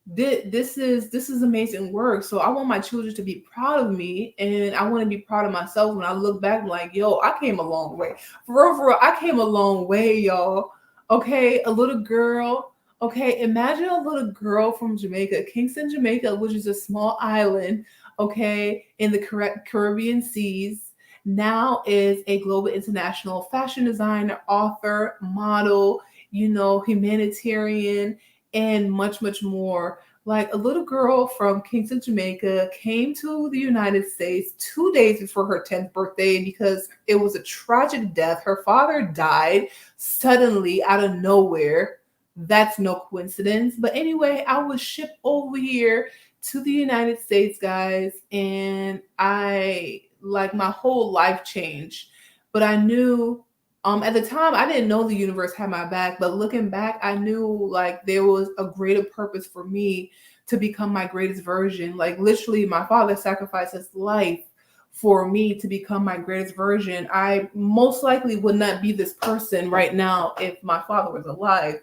[SPEAKER 1] this is amazing work. So I want my children to be proud of me, and I want to be proud of myself when I look back, like, yo, I came a long way. For real, I came a long way, y'all. Okay, a little girl. Okay, imagine a little girl from Jamaica, Kingston, Jamaica, which is a small island, okay, in the Caribbean seas, now is a global international fashion designer, author, model, humanitarian, and much, much more. Like a little girl from Kingston, Jamaica came to the United States 2 days before her 10th birthday because it was a tragic death. Her father died suddenly out of nowhere. That's no coincidence. But anyway, I was shipped over here to the United States, guys, and I like my whole life changed. But I knew at the time I didn't know the universe had my back, but looking back, I knew like there was a greater purpose for me to become my greatest version. Like literally, my father sacrificed his life for me to become my greatest version. I most likely would not be this person right now if my father was alive.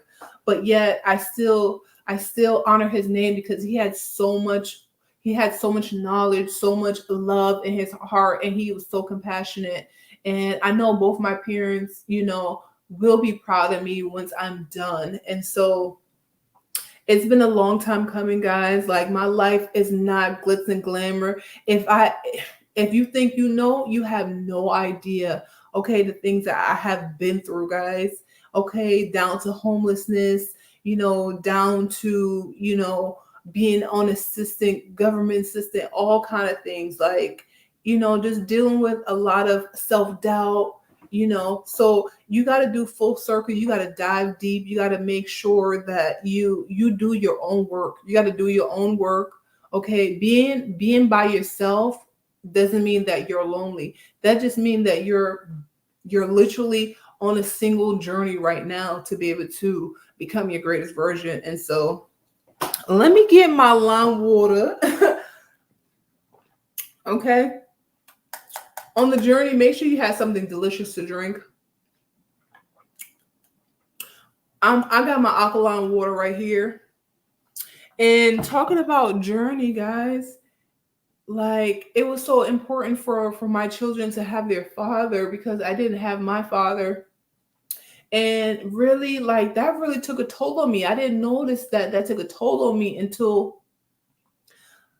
[SPEAKER 1] But yet I still honor his name because he had so much knowledge, so much love in his heart, and he was so compassionate. And I know both my parents, will be proud of me once I'm done. And so it's been a long time coming, guys. Like my life is not glitz and glamour. If you think you have no idea. Okay, the things that I have been through, guys. Okay, down to homelessness, down to, being on assistant, government assistant, all kind of things. Like, just dealing with a lot of self-doubt, so you got to do full circle. You got to dive deep. You got to make sure that you do your own work. You got to do your own work. Okay, being by yourself doesn't mean that you're lonely. That just means that you're literally on a single journey right now to be able to become your greatest version. And so let me get my lime water. Okay, on the journey, make sure you have something delicious to drink. I got my alkaline water right here. And talking about journey, guys, like it was so important for my children to have their father because I didn't have my father. And really, like that really took a toll on me. I didn't notice that took a toll on me until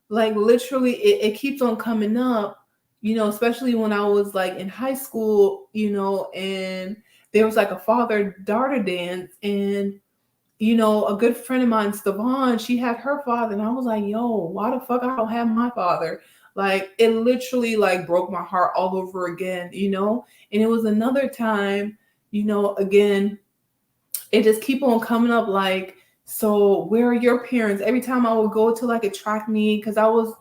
[SPEAKER 1] like literally it keeps on coming up, especially when I was like in high school, and there was like a father daughter dance. And a good friend of mine, Stavon, she had her father, and I was like, yo, why the fuck I don't have my father? Like it literally like broke my heart all over again. And it was another time, again, it just keep on coming up like, so where are your parents? Every time I would go to like a track meet, because I was,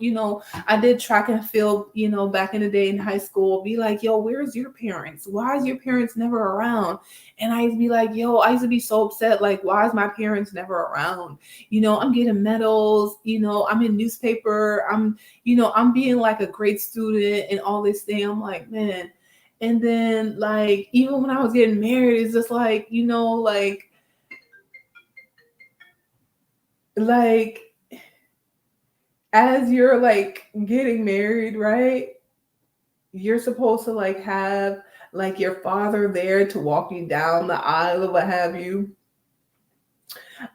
[SPEAKER 1] I did track and field, back in the day in high school, be like, yo, where's your parents? Why is your parents never around? And I used to be like, yo, I used to be so upset, like, why is my parents never around? I'm getting medals, I'm in newspaper, I'm being like a great student and all this thing. I'm like, man. And then like even when I was getting married, it's just like, like as you're like getting married, right? You're supposed to like have like your father there to walk you down the aisle or what have you.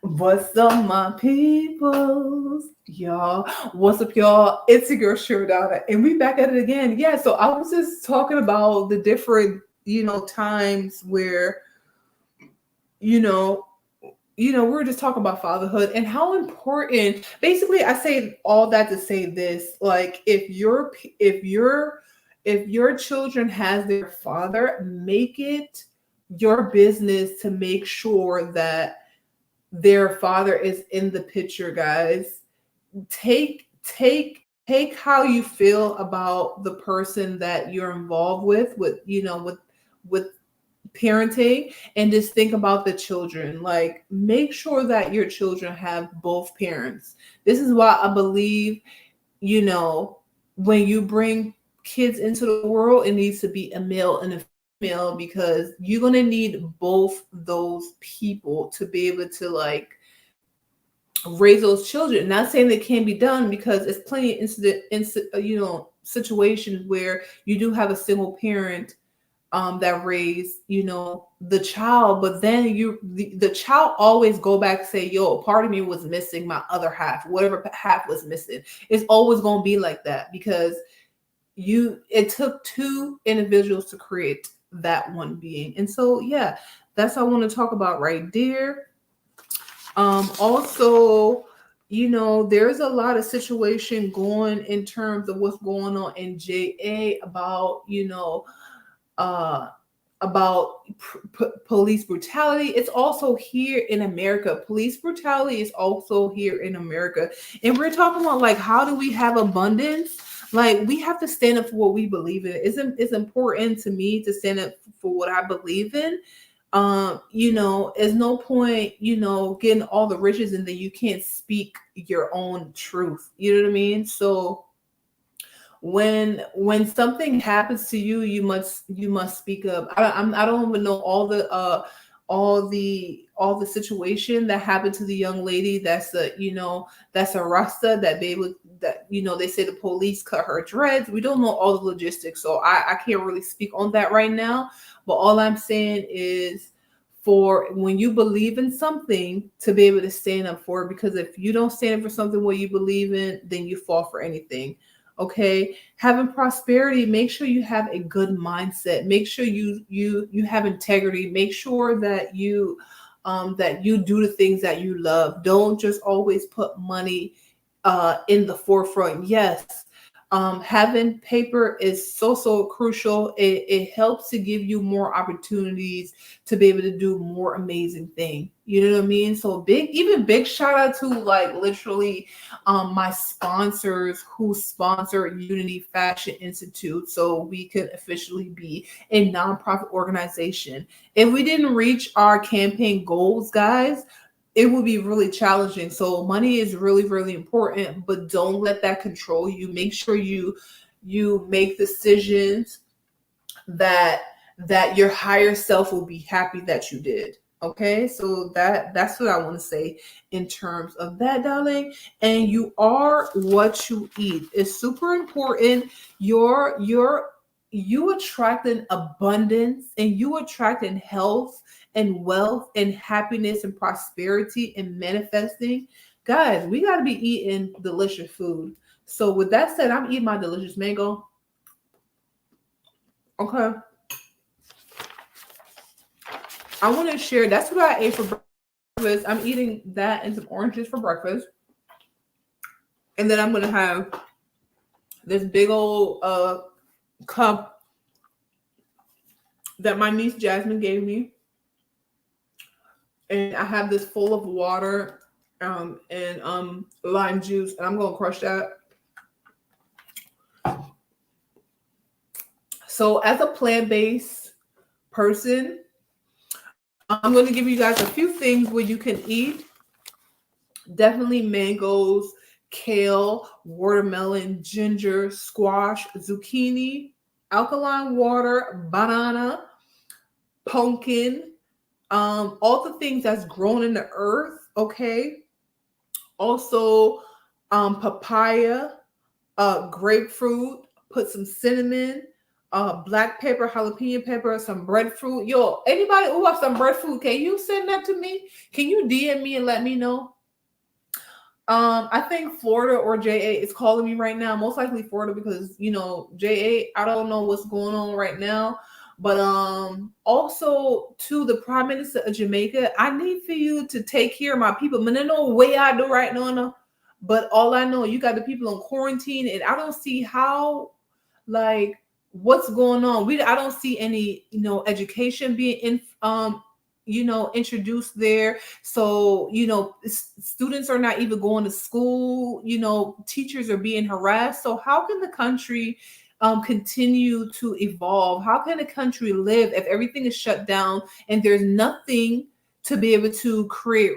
[SPEAKER 1] What's up, my peoples? Y'all, what's up, y'all? It's your girl Shurdana, and we back at it again. Yeah, so I was just talking about the different, times where, you know, we were just talking about fatherhood and how important. Basically, I say all that to say this: like, if your children has their father, make it your business to make sure that their father is in the picture, guys. Take how you feel about the person that you're involved with parenting, and just think about the children. Like make sure that your children have both parents. This is why I believe, when you bring kids into the world, it needs to be a male and a female, because you're going to need both those people to be able to like raise those children. Not saying that can't be done, because it's plenty of situations where you do have a single parent that raise the child, but then the child always go back and say, yo, part of me was missing my other half, whatever half was missing. It's always going to be like that, because it took two individuals to create that one being. And so yeah, that's what I want to talk about right there. Also, there's a lot of situation going in terms of what's going on in JA about, uh, police brutality. It's also here in America. Police brutality is also here in America. And we're talking about like, how do we have abundance? Like, we have to stand up for what we believe in. It's important to me to stand up for what I believe in. There's no point, getting all the riches and then you can't speak your own truth. You know what I mean? So when something happens to you, you must speak up. I don't even know all the situation that happened to the young lady. That's a Rasta that they say the police cut her dreads. We don't know all the logistics, so I can't really speak on that right now. But all I'm saying is, for when you believe in something, to be able to stand up for it, because if you don't stand up for something what you believe in, then you fall for anything. Okay, having prosperity, make sure you have a good mindset. Make sure you have integrity. Make sure that you do the things that you love. Don't just always put money in the forefront. Yes, having paper is so crucial. It helps to give you more opportunities to be able to do more amazing thing. You know what I mean? So big shout out to, like, literally my sponsors who sponsor Unity Fashion Institute, so we could officially be a nonprofit organization. If we didn't reach our campaign goals, guys, it would be really challenging. So money is really, really important, but don't let that control you. Make sure you make decisions that your higher self will be happy that you did. Okay, so that's what I want to say in terms of that, darling. And you are what you eat. It's super important. You attract an abundance, and you attract in health and wealth and happiness and prosperity and manifesting. Guys, we got to be eating delicious food. So with that said, I'm eating my delicious mango. Okay. I want to share. That's what I ate for breakfast. I'm eating that and some oranges for breakfast. And then I'm going to have this big old cup that my niece Jasmine gave me. And I have this full of water and lime juice. And I'm going to crush that. So as a plant-based person, I'm going to give you guys a few things where you can eat. Definitely mangoes, kale, watermelon, ginger, squash, zucchini, alkaline water, banana, pumpkin, all the things that's grown in the earth. Okay. Also, papaya, grapefruit, put some cinnamon, black pepper, jalapeno pepper, some breadfruit. Yo, anybody who wants some breadfruit, can you send that to me? Can you DM me and let me know? I think Florida or JA is calling me right now. Most likely Florida, because JA, I don't know what's going on right now. But also to the Prime Minister of Jamaica, I need for you to take care of my people. Man, there's no way I do right now, no. But all I know, you got the people in quarantine, and I don't see how, like, what's going on. I don't see any, education being introduced there. So, students are not even going to school. Teachers are being harassed. So how can the country continue to evolve? How can a country live if everything is shut down and there's nothing to be able to create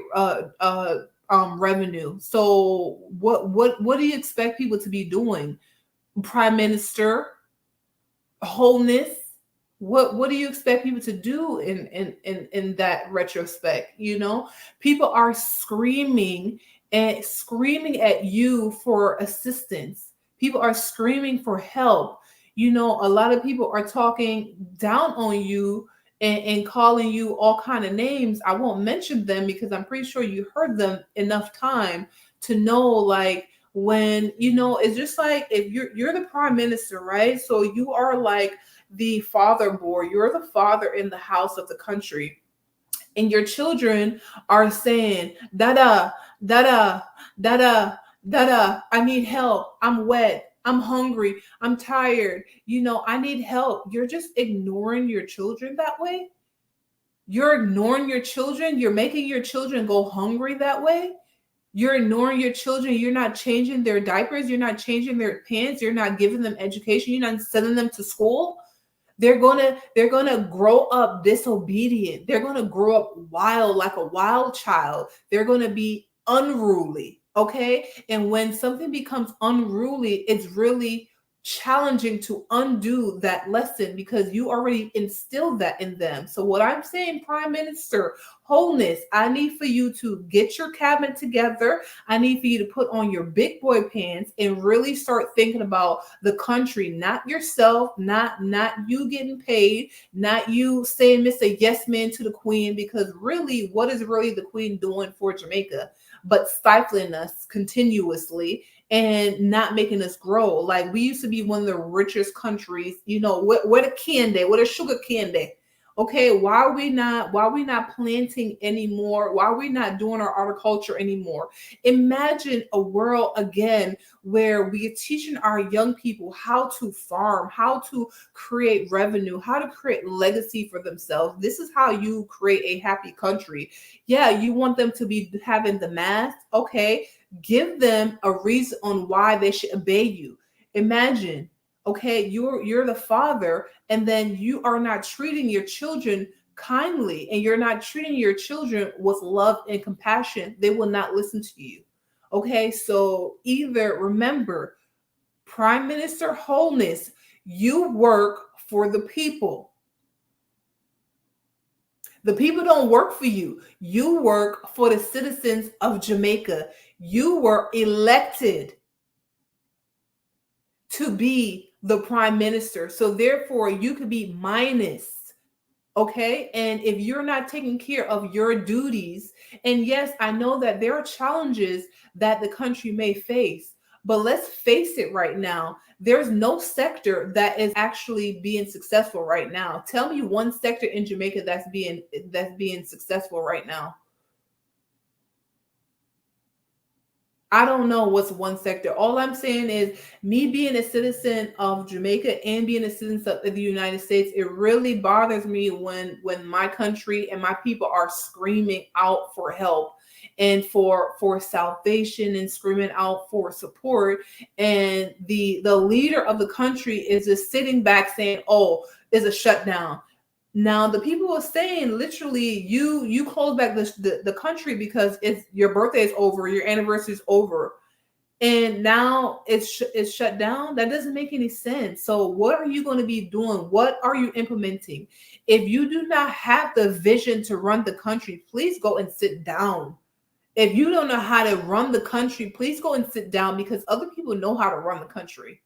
[SPEAKER 1] revenue? So what do you expect people to be doing? Prime Minister, wholeness. What do you expect people to do in that retrospect? People are screaming at you for assistance. People are screaming for help. A lot of people are talking down on you and calling you all kind of names. I won't mention them because I'm pretty sure you heard them enough time to know, like, when it's just like, if you're the prime minister, right? So you are like the father board. You're the father in the house of the country, and your children are saying, Dada, Da-da, da-da, da-da. I need help. I'm wet. I'm hungry. I'm tired. I need help. You're just ignoring your children that way. You're ignoring your children. You're making your children go hungry that way. You're ignoring your children. You're not changing their diapers. You're not changing their pants. You're not giving them education. You're not sending them to school. They're gonna grow up disobedient. They're gonna grow up wild, like a wild child. They're gonna be unruly. Okay. And when something becomes unruly, it's really challenging to undo that lesson because you already instilled that in them. So what I'm saying, Prime Minister Wholeness, I need for you to get your cabinet together. I need for you to put on your big boy pants and really start thinking about the country, not yourself, not you getting paid, not you saying Mr. Yes Man to the Queen, because really, what is really the Queen doing for Jamaica? But stifling us continuously and not making us grow. Like we used to be one of the richest countries, where the candy, where the sugar candy. Okay, why are we not planting anymore? Why are we not doing our agriculture anymore? Imagine a world again where we are teaching our young people how to farm, how to create revenue, how to create legacy for themselves. This is how you create a happy country. Yeah, you want them to be having the math. Okay, give them a reason on why they should obey you. Imagine, okay, you're the father, and then you are not treating your children kindly, and you're not treating your children with love and compassion. They will not listen to you. Okay, so either remember, Prime Minister Wholeness, you work for the people. The people don't work for you. You work for the citizens of Jamaica. You were elected to be the prime minister. So therefore, you could be minus. Okay. And if you're not taking care of your duties, and yes, I know that there are challenges that the country may face, but let's face it right now, there's no sector that is actually being successful right now. Tell me one sector in Jamaica that's being successful right now. I don't know what's one sector. All I'm saying is me being a citizen of Jamaica and being a citizen of the United States, it really bothers me when my country and my people are screaming out for help and for salvation and screaming out for support, and the leader of the country is just sitting back saying, "Oh, it's a shutdown." Now the people are saying literally, you close back the country because it's your birthday is over, your anniversary is over, and now it's shut down. That doesn't make any sense. So what are you going to be doing? What are you implementing? If you do not have the vision to run the country, please go and sit down. If you don't know how to run the country, please go and sit down, because other people know how to run the country.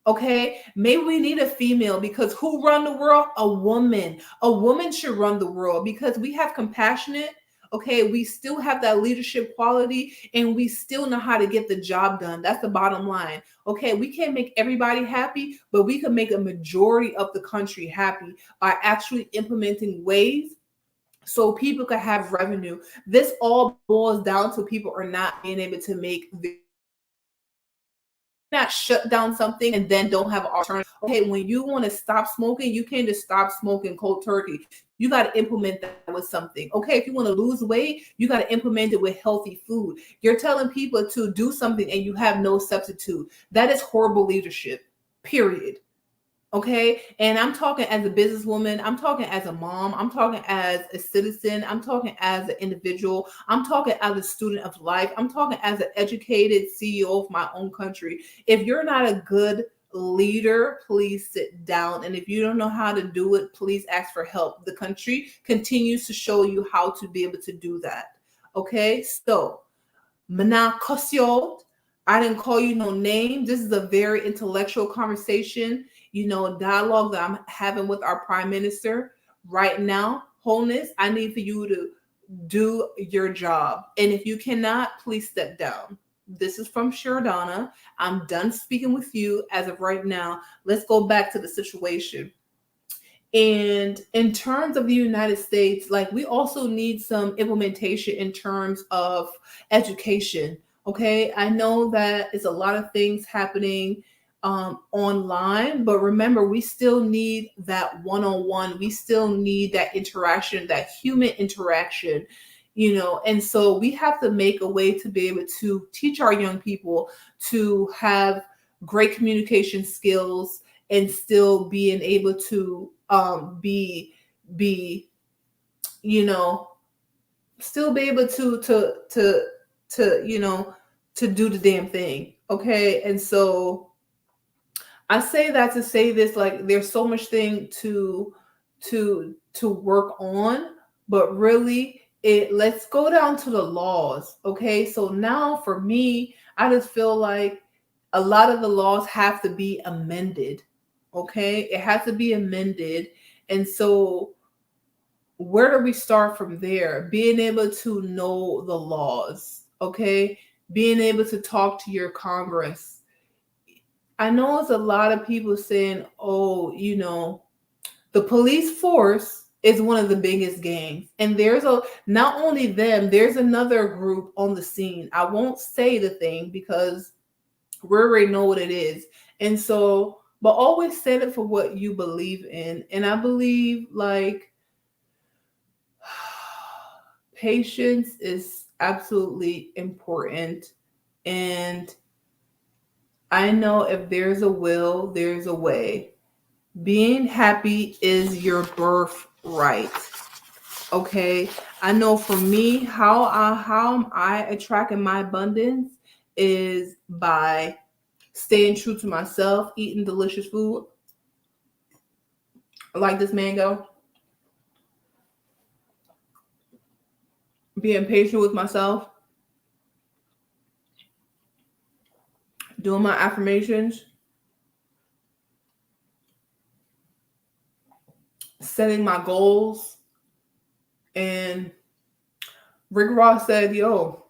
[SPEAKER 1] Okay, maybe we need a female, because who run the world? A woman. A woman should run the world because we have compassionate. Okay, we still have that leadership quality, and we still know how to get the job done. That's the bottom line. Okay, we can't make everybody happy, but we can make a majority of the country happy by actually implementing ways so people can have revenue. This all boils down to people are not being able to make the not shut down something and then don't have an alternative. Okay, when you want to stop smoking, you can't just stop smoking cold turkey. You got to implement that with something. Okay, if you want to lose weight, you got to implement it with healthy food. You're telling people to do something and you have no substitute. That is horrible leadership, period. Okay. And I'm talking as a businesswoman. I'm talking as a mom. I'm talking as a citizen. I'm talking as an individual. I'm talking as a student of life. I'm talking as an educated CEO of my own country. If you're not a good leader, please sit down. And if you don't know how to do it, please ask for help. The country continues to show you how to be able to do that. Okay. So, Mana Kosyo, I didn't call you no name. This is a very intellectual conversation, dialogue that I'm having with our prime minister right now. Wholeness, I need for you to do your job. And if you cannot, please step down. This is from Shardana. I'm done speaking with you as of right now. Let's go back to the situation. And in terms of the United States, like we also need some implementation in terms of education. Okay, I know that it's a lot of things happening online, but remember, we still need that one-on-one. We still need that interaction, that human interaction, and so we have to make a way to be able to teach our young people to have great communication skills and still being able to be still be able to do the damn thing. Okay, and so I say that to say this, like there's so much thing to work on, but really let's go down to the laws. Okay, so now for me, I just feel like a lot of the laws have to be amended. Okay, it has to be amended. And so where do we start from there? Being able to know the laws. Okay, being able to talk to your Congress. I know it's a lot of people saying, oh, the police force is one of the biggest gangs. And not only them, there's another group on the scene. I won't say the thing because we already know what it is. And so, but always stand up for what you believe in. And I believe like patience is absolutely important. And I know if there's a will, there's a way. Being happy is your birthright. Okay. I know for me, how am I attracting my abundance is by staying true to myself, eating delicious food like this mango, being patient with myself, doing my affirmations, setting my goals. And Rick Ross said, yo,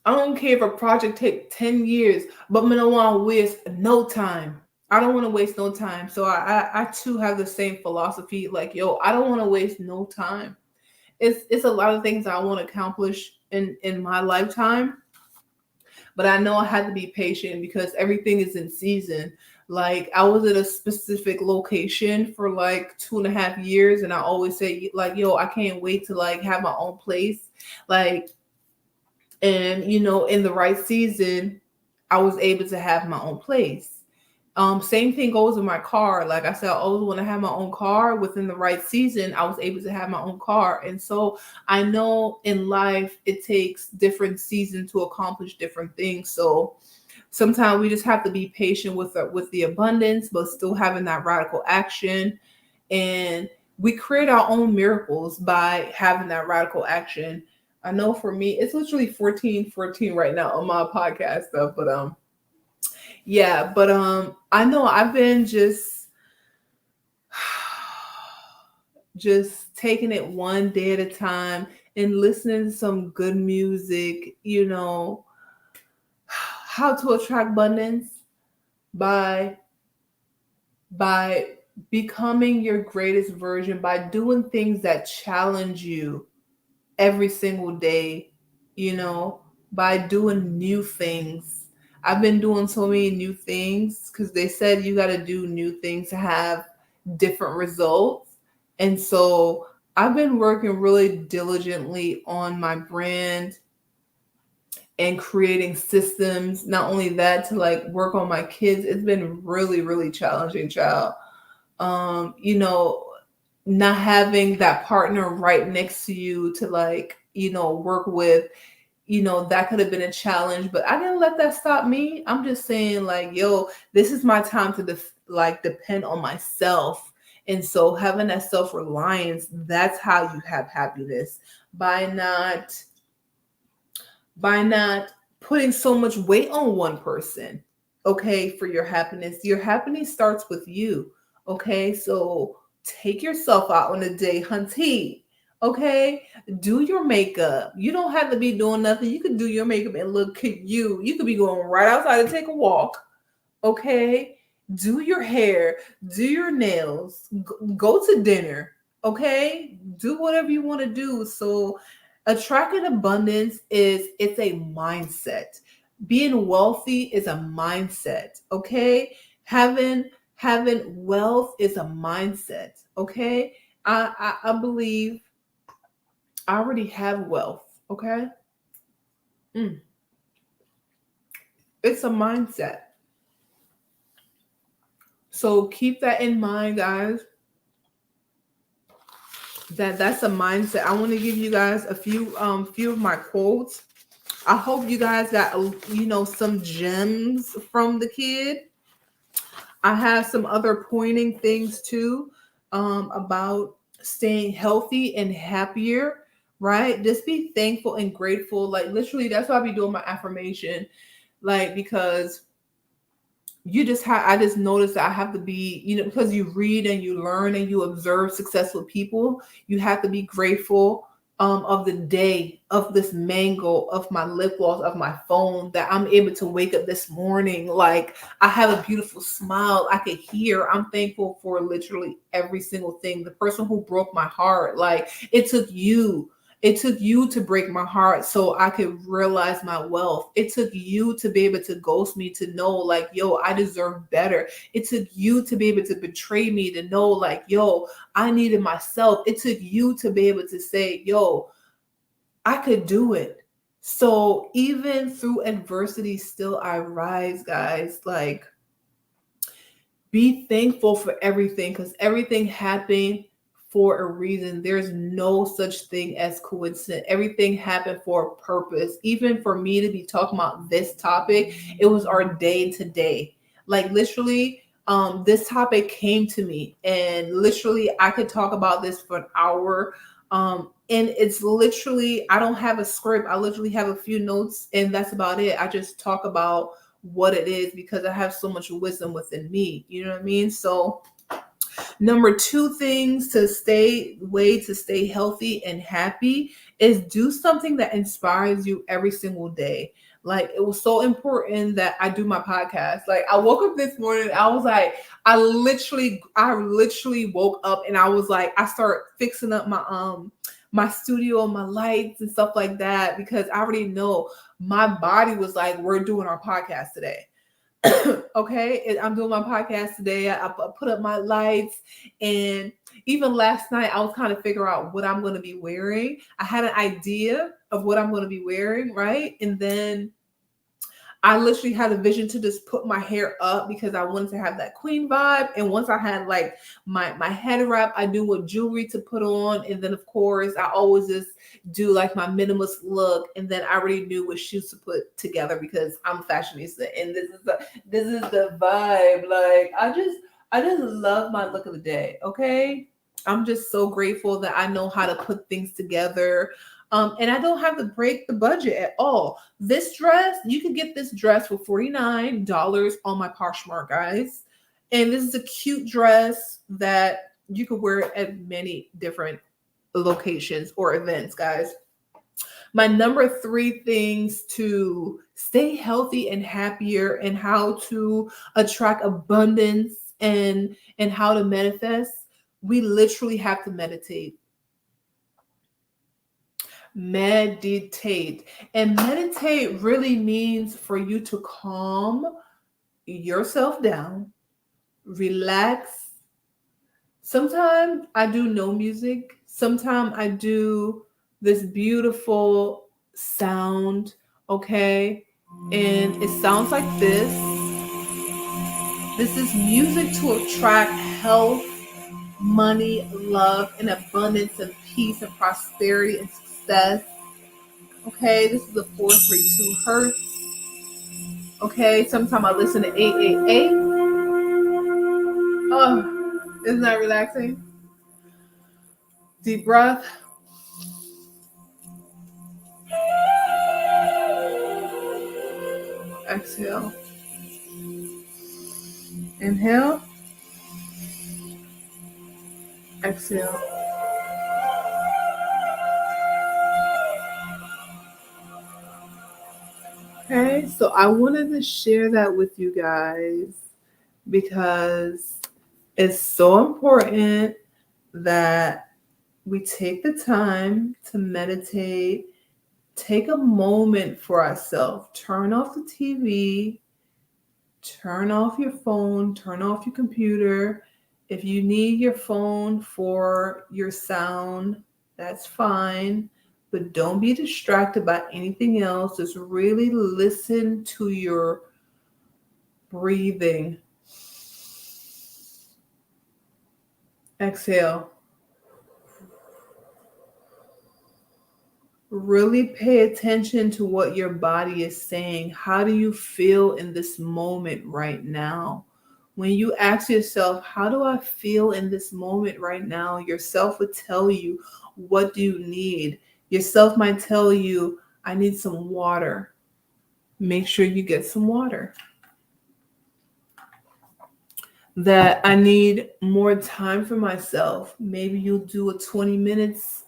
[SPEAKER 1] I don't care if a project take 10 years, but I don't want to waste no time. I don't want to waste no time. So I too have the same philosophy. Like, yo, I don't want to waste no time. It's a lot of things I want to accomplish in my lifetime. But I know I had to be patient because everything is in season. Like I was at a specific location for like 2.5 years, and I always say like, yo, I can't wait to like have my own place. Like, and in the right season, I was able to have my own place. Same thing goes with my car. Like I said, I always want to have my own car. Within the right season, I was able to have my own car. And so I know in life it takes different seasons to accomplish different things. So sometimes we just have to be patient with the abundance, but still having that radical action. And we create our own miracles by having that radical action. I know for me, it's literally 14:14 right now on my podcast stuff, but yeah, but I know I've been just taking it one day at a time and listening to some good music, how to attract abundance by becoming your greatest version, by doing things that challenge you every single day, by doing new things. I've been doing so many new things because they said you got to do new things to have different results. And so I've been working really diligently on my brand and creating systems. Not only that, to like work on my kids. It's been really, really challenging, child. Not having that partner right next to you to like, work with, that could have been a challenge, but I didn't let that stop me. I'm just saying like, yo, this is my time to depend on myself. And so having that self-reliance, that's how you have happiness, by not putting so much weight on one person. Okay, for your happiness. Your happiness starts with you. Okay, so take yourself out on a day, hunty. Okay, do your makeup. You don't have to be doing nothing. You can do your makeup and look at you. You could be going right outside to take a walk. Okay, do your hair, do your nails, go to dinner, okay? Do whatever you want to do. So attracting abundance it's a mindset. Being wealthy is a mindset, okay? Having wealth is a mindset, okay? I believe I already have wealth, okay? Mm, it's a mindset. So keep that in mind, guys. That's a mindset. I want to give you guys a few of my quotes. I hope you guys got some gems from the kid. I have some other pointing things too about staying healthy and happier, right? Just be thankful and grateful. Like literally that's why I be doing my affirmation. Like because I just noticed that I have to be, because you read and you learn and you observe successful people, you have to be grateful of the day, of this mango, of my lip gloss, of my phone, that I'm able to wake up this morning. Like I have a beautiful smile I could hear. I'm thankful for literally every single thing. The person who broke my heart, like it took you to break my heart so I could realize my wealth. It took you to be able to ghost me to know, like, yo, I deserve better. It took you to be able to betray me to know, like, yo, I needed myself. It took you to be able to say, yo, I could do it. So even through adversity, still I rise, guys. Like, be thankful for everything because everything happened for a reason. There's no such thing as coincidence. Everything happened for a purpose. Even for me to be talking about this topic, it was ordained today. Like literally, this topic came to me, and literally, I could talk about this for an hour. And it's literally, I don't have a script. I literally have a few notes, and that's about it. I just talk about what it is because I have so much wisdom within me. You know what I mean? So number two things to stay healthy and happy is do something that inspires you every single day. Like it was so important that I do my podcast. Like I woke up this morning, I was like, I literally woke up and I was like, I start fixing up my studio, my lights and stuff like that because I already know my body was like, we're doing our podcast today. Okay, I'm doing my podcast today. I put up my lights, and even last night I was kind of figure out what I'm going to be wearing. I had an idea of what I'm going to be wearing, right? And then I literally had a vision to just put my hair up because I wanted to have that queen vibe. And once I had like my head wrap, I knew what jewelry to put on. And then of course I always just do like my minimalist look. And then I already knew what shoes to put together because I'm a fashionista. And this is the vibe. Like I just love my look of the day. Okay. I'm just so grateful that I know how to put things together. And I don't have to break the budget at all. This dress, you can get this dress for $49 on my Poshmark, guys. And this is a cute dress that you could wear at many different locations or events, guys. My number three things to stay healthy and happier and how to attract abundance and how to manifest. We literally have to meditate. And meditate really means for you to calm yourself down, relax. Sometimes I do no music, sometimes I do this beautiful sound, okay? And it sounds like this. This is music to attract health, money, love, and abundance, and peace, and prosperity, and success. Okay, this is a 432 hertz. Okay, sometimes I listen to 888. Oh, isn't that relaxing? Deep breath. Exhale. Inhale. Exhale. Okay, so I wanted to share that with you guys because it's so important that we take the time to meditate, take a moment for ourselves, turn off the TV, turn off your phone, turn off your computer. If you need your phone for your sound, that's fine. But don't be distracted by anything else. Just really listen to your breathing. Exhale. Really pay attention to what your body is saying. How do you feel in this moment right now? When you ask yourself, how do I feel in this moment right now? Yourself would tell you, what do you need? Yourself might tell you, I need some water. Make sure you get some water. That I need more time for myself. Maybe you'll do a 20 minutes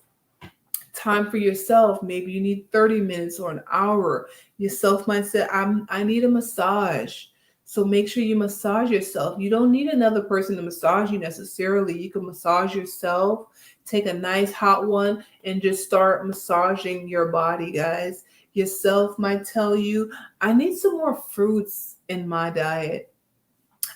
[SPEAKER 1] time for yourself. Maybe you need 30 minutes or an hour. Yourself might say, I need a massage. So make sure you massage yourself. You don't need another person to massage you necessarily. You can massage yourself, take a nice hot one, and just start massaging your body, guys. Yourself might tell you, I need some more fruits in my diet.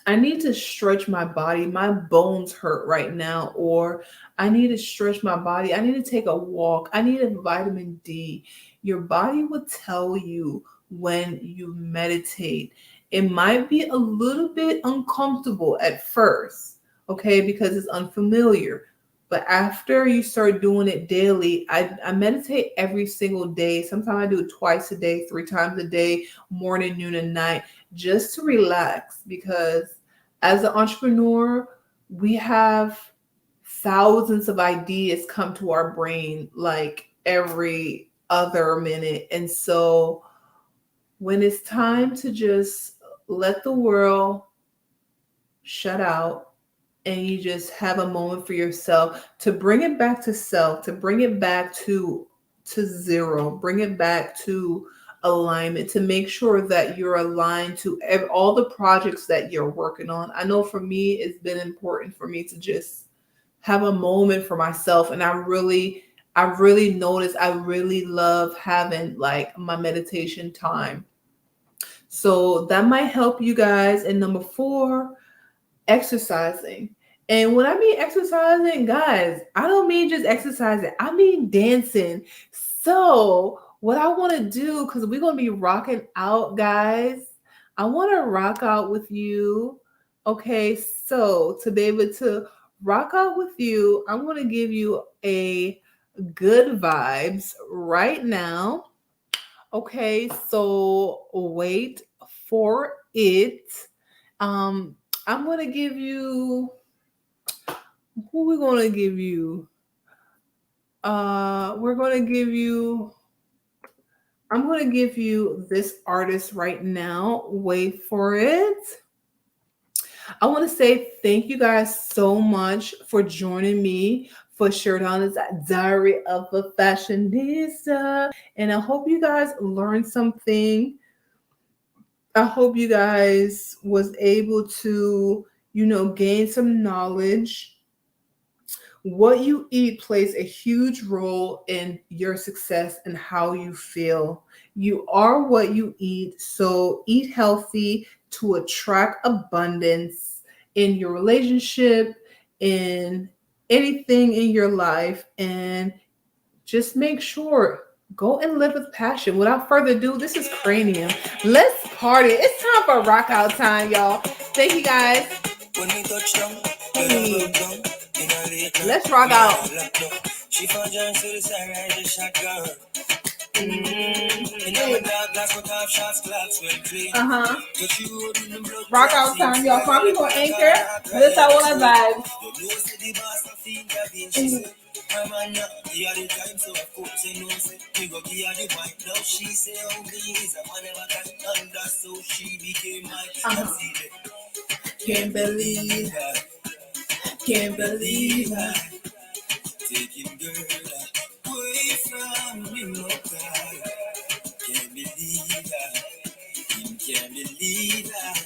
[SPEAKER 1] I need to stretch my body. My bones hurt right now. Or I need to stretch my body. I need to take a walk. I need a vitamin D. Your body will tell you when you meditate. It might be a little bit uncomfortable at first, okay, because it's unfamiliar. But after you start doing it daily, I meditate every single day. Sometimes I do it twice a day, 3 times a day, morning, noon, and night, just to relax. Because as an entrepreneur, we have thousands of ideas come to our brain like every other minute. And so when it's time to just let the world shut out and you just have a moment for yourself to bring it back to self, to bring it back to zero, bring it back to alignment, to make sure that you're aligned to all the projects that you're working on. I know for me, it's been important for me to just have a moment for myself. And I really noticed I really love having like my meditation time. So that might help you guys. And number 4, exercising. And when I mean exercising, guys, I don't mean just exercising. I mean dancing. So what I want to do, because we're going to be rocking out, guys, I want to rock out with you. Okay, so to be able to rock out with you, I'm going to give you a good vibes right now. Okay, so wait for it. I'm going to give you, who we going to give you? We're going to give you, I'm going to give you this artist right now. Wait for it. I want to say thank you guys so much for joining me for Sherdana's Diary of a Fashionista. And I hope you guys learned something. I hope you guys was able to, gain some knowledge. What you eat plays a huge role in your success and how you feel. You are what you eat, so eat healthy to attract abundance in your relationship, in anything in your life, and just make sure, go and live with passion. Without further ado, this is Cranium. Let's party. It's time for rock out time, y'all. Thank you guys. When we touch down, hey. Let's rock out. Rock out time, y'all. Find people on Anchor. This how all I vibe. Can't believe that. Can't believe that. Taking girl away from me, no time. Can't believe that. Can't believe that.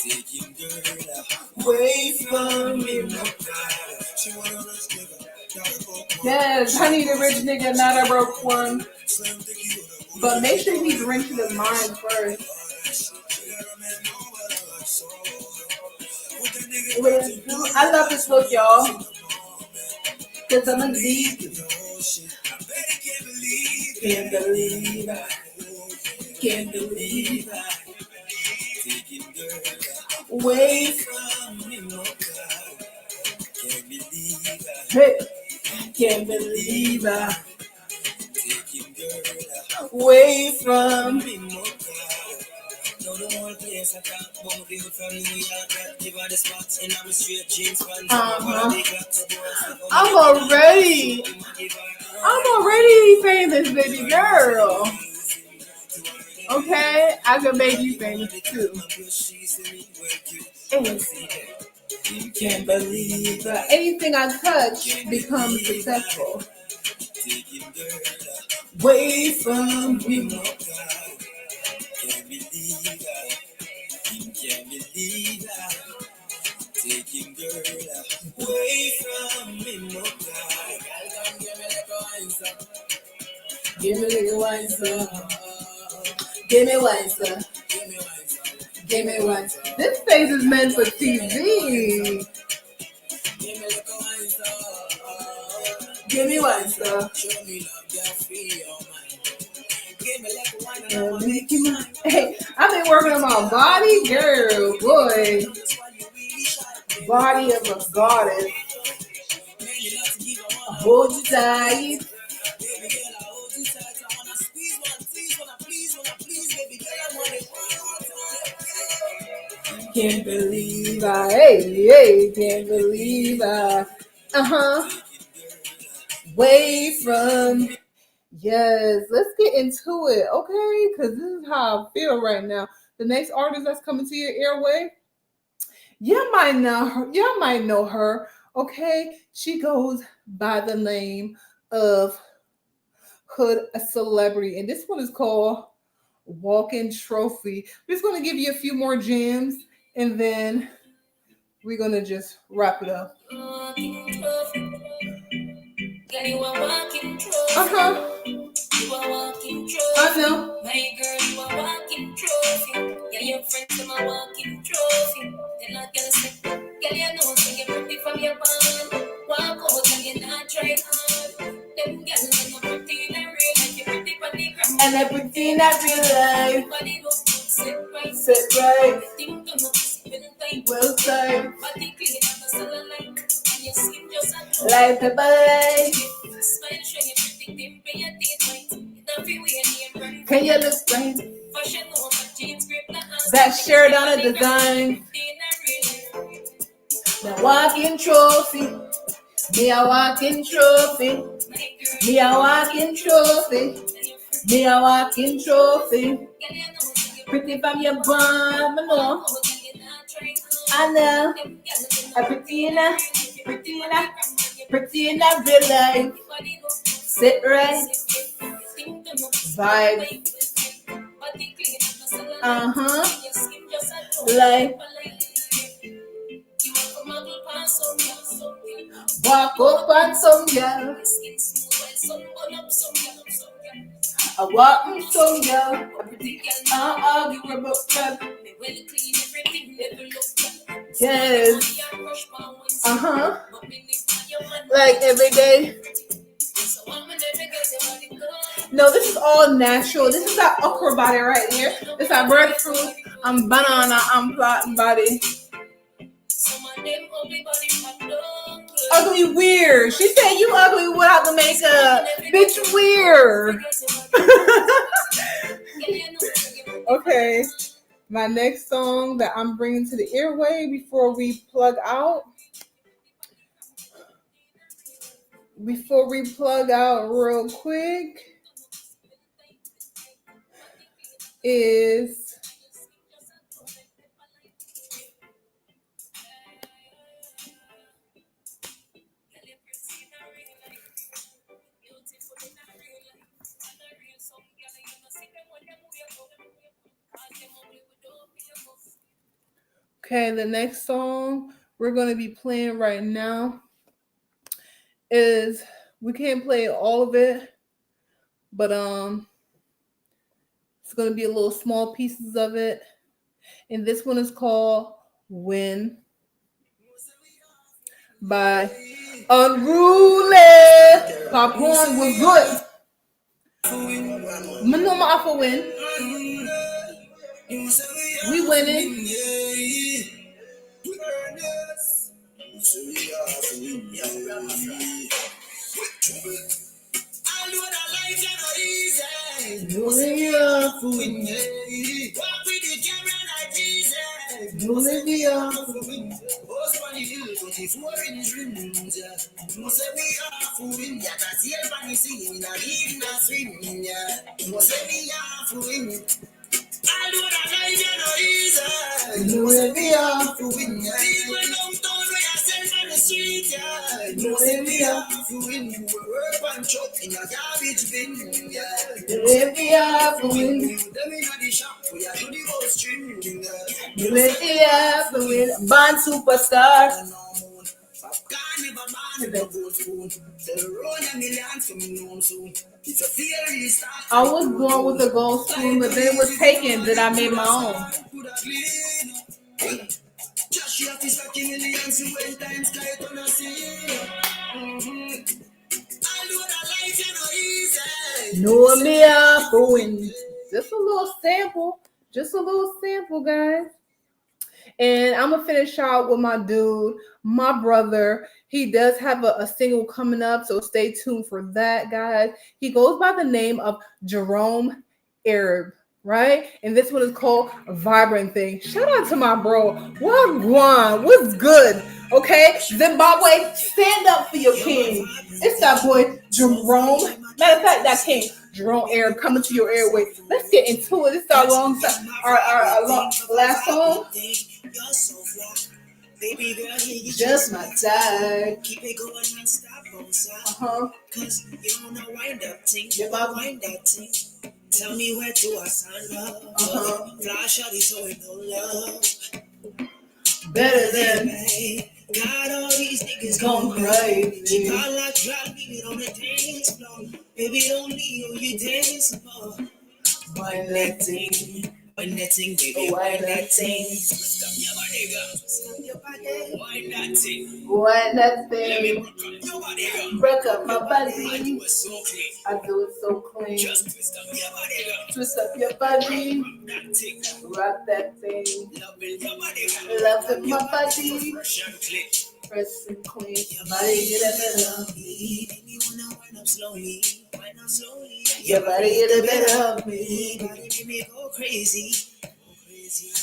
[SPEAKER 1] Taking girl Yes, honey, the rich nigga, not a broke one. But make sure he drinks the mind first. I love this look, y'all. Cause I'm a deep. Can't believe I. Can't believe I. Wait. Hey. Can't believe I. Away from I'm already famous, baby girl. Okay, I can make you famous too. You can't believe that anything I touch becomes successful. Way from you. Taking girl away from me, no give me little wine, sir. Give me wine, sir. Give me wine, sir. This face is meant for TV. Give me wine, sir. Hey, I've been working on my body, girl, boy. Body of a goddess. Hold you tight. Can't believe I, hey, can't believe I, way from, yes, let's get into it, okay, because this is how I feel right now. The next artist that's coming to your airway, you might know her, okay, she goes by the name of Hood a Celebrity, and this one is called Walking Trophy. We're just going to give you a few more gems, and then we're going to just wrap it up. I know. My girl, you a walking trophy. Yeah, your friends are a walking trophy. Then I can say, girl, you know, so you're pretty from your band. Walk out and you're not trying hard. Them girls are pretty in real life. You're pretty for the ground. And they're pretty in real life. Body look set right. Set right. Think I'm not spend time. Well time. Body clean and a salon light. And your skin just a like the light. Smile, show you pretty dimple, your teeth white. Can you look right? That shirt on a design. The walking trophy. Me a walking trophy. Me a walking trophy. Me a walking trophy. Pretty from your bum, I know. A pretty in a real life. Sit right. Vibe. Like. Walk up on some girl. I walk on some girl. I argue about that. Yes. Like every day. No, this is all natural. This is our okra body right here. This is our breadfruit. I'm banana. I'm plot body. Ugly weird. She said you ugly without the makeup. Bitch weird. Okay. My next song that I'm bringing to the airway before we plug out. Real quick is okay, the next song we're going to be playing right now is We can't play all of it, but it's gonna be a little small pieces of it. And this one is called Win by Unruly. Popcorn was good. Manoma Alpha win. We winning. Band superstar. I was born with a gold spoon, but then it was taken that I made my own. Know me up for win. Just a little sample, guys. And I'm gonna finish out with my dude, my brother. He does have a single coming up, so stay tuned for that, guys. He goes by the name of Jerome Arab, right? And this one is called Vibrant Thing. Shout out to my bro. Wagwan, what's good? Okay, Zimbabwe, stand up for your king. It's that boy Jerome. Matter of fact, that king Jerome Arab coming to your airway. Let's get into it. This is our last song. Baby girl, you just my type. Keep it going non-stop on side. Cause you don't know wind up thing. You my wind up thing. Tell me where do I sign up? Flash out so we no love. Better than me. Got all these niggas going crazy. I like drop me on the dance floor. Baby, don't leave you dance more. Wind that thing. Wind that thing, baby. Wind that thing. Stop your body, girl. Stop your body. Wind that thing. Wind that thing. Let me broke up your body, girl. Broke up my body. I do it so clean. I do it so clean. Just twist up your body, girl. Twist up your body. Rock that thing. Rock that thing. Loving your body, girl. Loving my body. Fresh and clean. Fresh and clean. Your body get a better of me. Baby, wanna wind up slowly. Wind up slowly. Your body get a better of me. Body make me go crazy.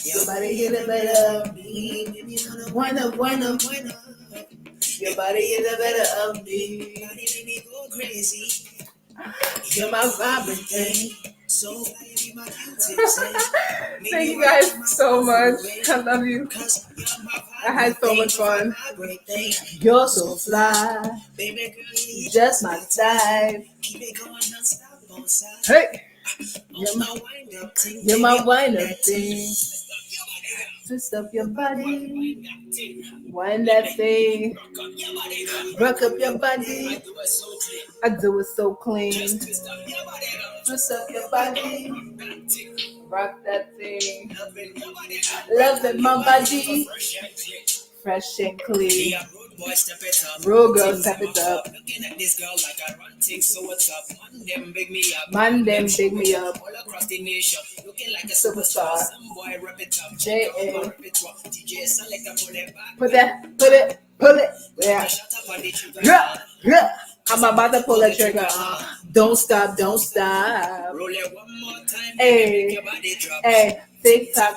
[SPEAKER 1] Your body get a better of me. Baby, wanna wind up, wind up, wind up. Your body get a better of me. Body make me go crazy. You're my vibrant thing. So thank you guys so much. I love you. I had so much fun. You're so fly. Just my type. Hey. You're my wind-up thing. Twist up your body. Wind that thing. Rock up your body. I do it so clean. Twist up your body. Rock that thing. Loving my body. Fresh and clean. Boy, step it up. Real girl, step it up. Looking at this girl like I run things, so what's up? Man, them big me up. Man, them big me up. All across the nation, looking like a superstar. Some boy rip it up. J.A. DJ select up, pull it back. Pull it. Yeah. Yeah. I'm about to pull the trigger. Don't stop. Roll it one more time. Hey. Hey. Tick tock.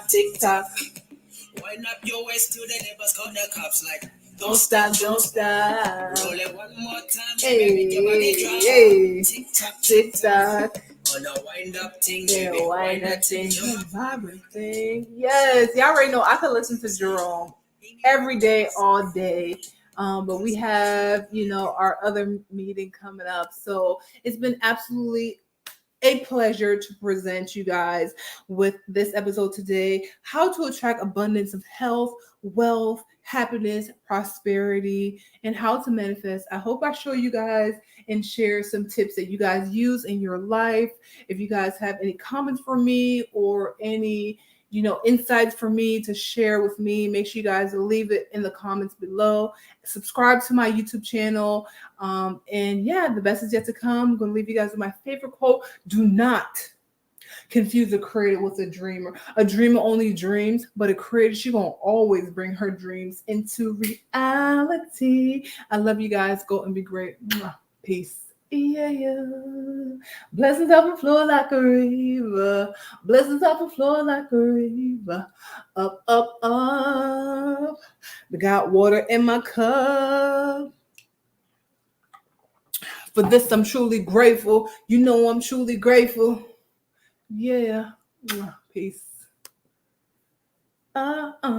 [SPEAKER 1] Wind up your waist to the neighbors, call the cops like. Don't stop. Roll it one more time. Hey. Tick tock. On a wind up thing. Yeah, wind up thing. Vibrant thing. Yes, y'all already know I could listen to Jerome every day, all day. But we have, our other meeting coming up. So it's been absolutely a pleasure to present you guys with this episode today. How to attract abundance of health, wealth, happiness, prosperity, and how to manifest. I hope I show you guys and share some tips that you guys use in your life. If you guys have any comments for me or any insights for me to share with me, make sure you guys leave it in the comments below. Subscribe to my YouTube channel. And yeah, the best is yet to come. I'm going to leave you guys with my favorite quote. Do not confuse a creator with a dreamer. A dreamer only dreams, but a creator, she's going to always bring her dreams into reality. I love you guys. Go and be great. Peace. Yeah. Blessings off the floor like a river. Blessings off the floor like a river. Up, up, up. I got water in my cup. For this, I'm truly grateful. You know I'm truly grateful. Yeah. Peace.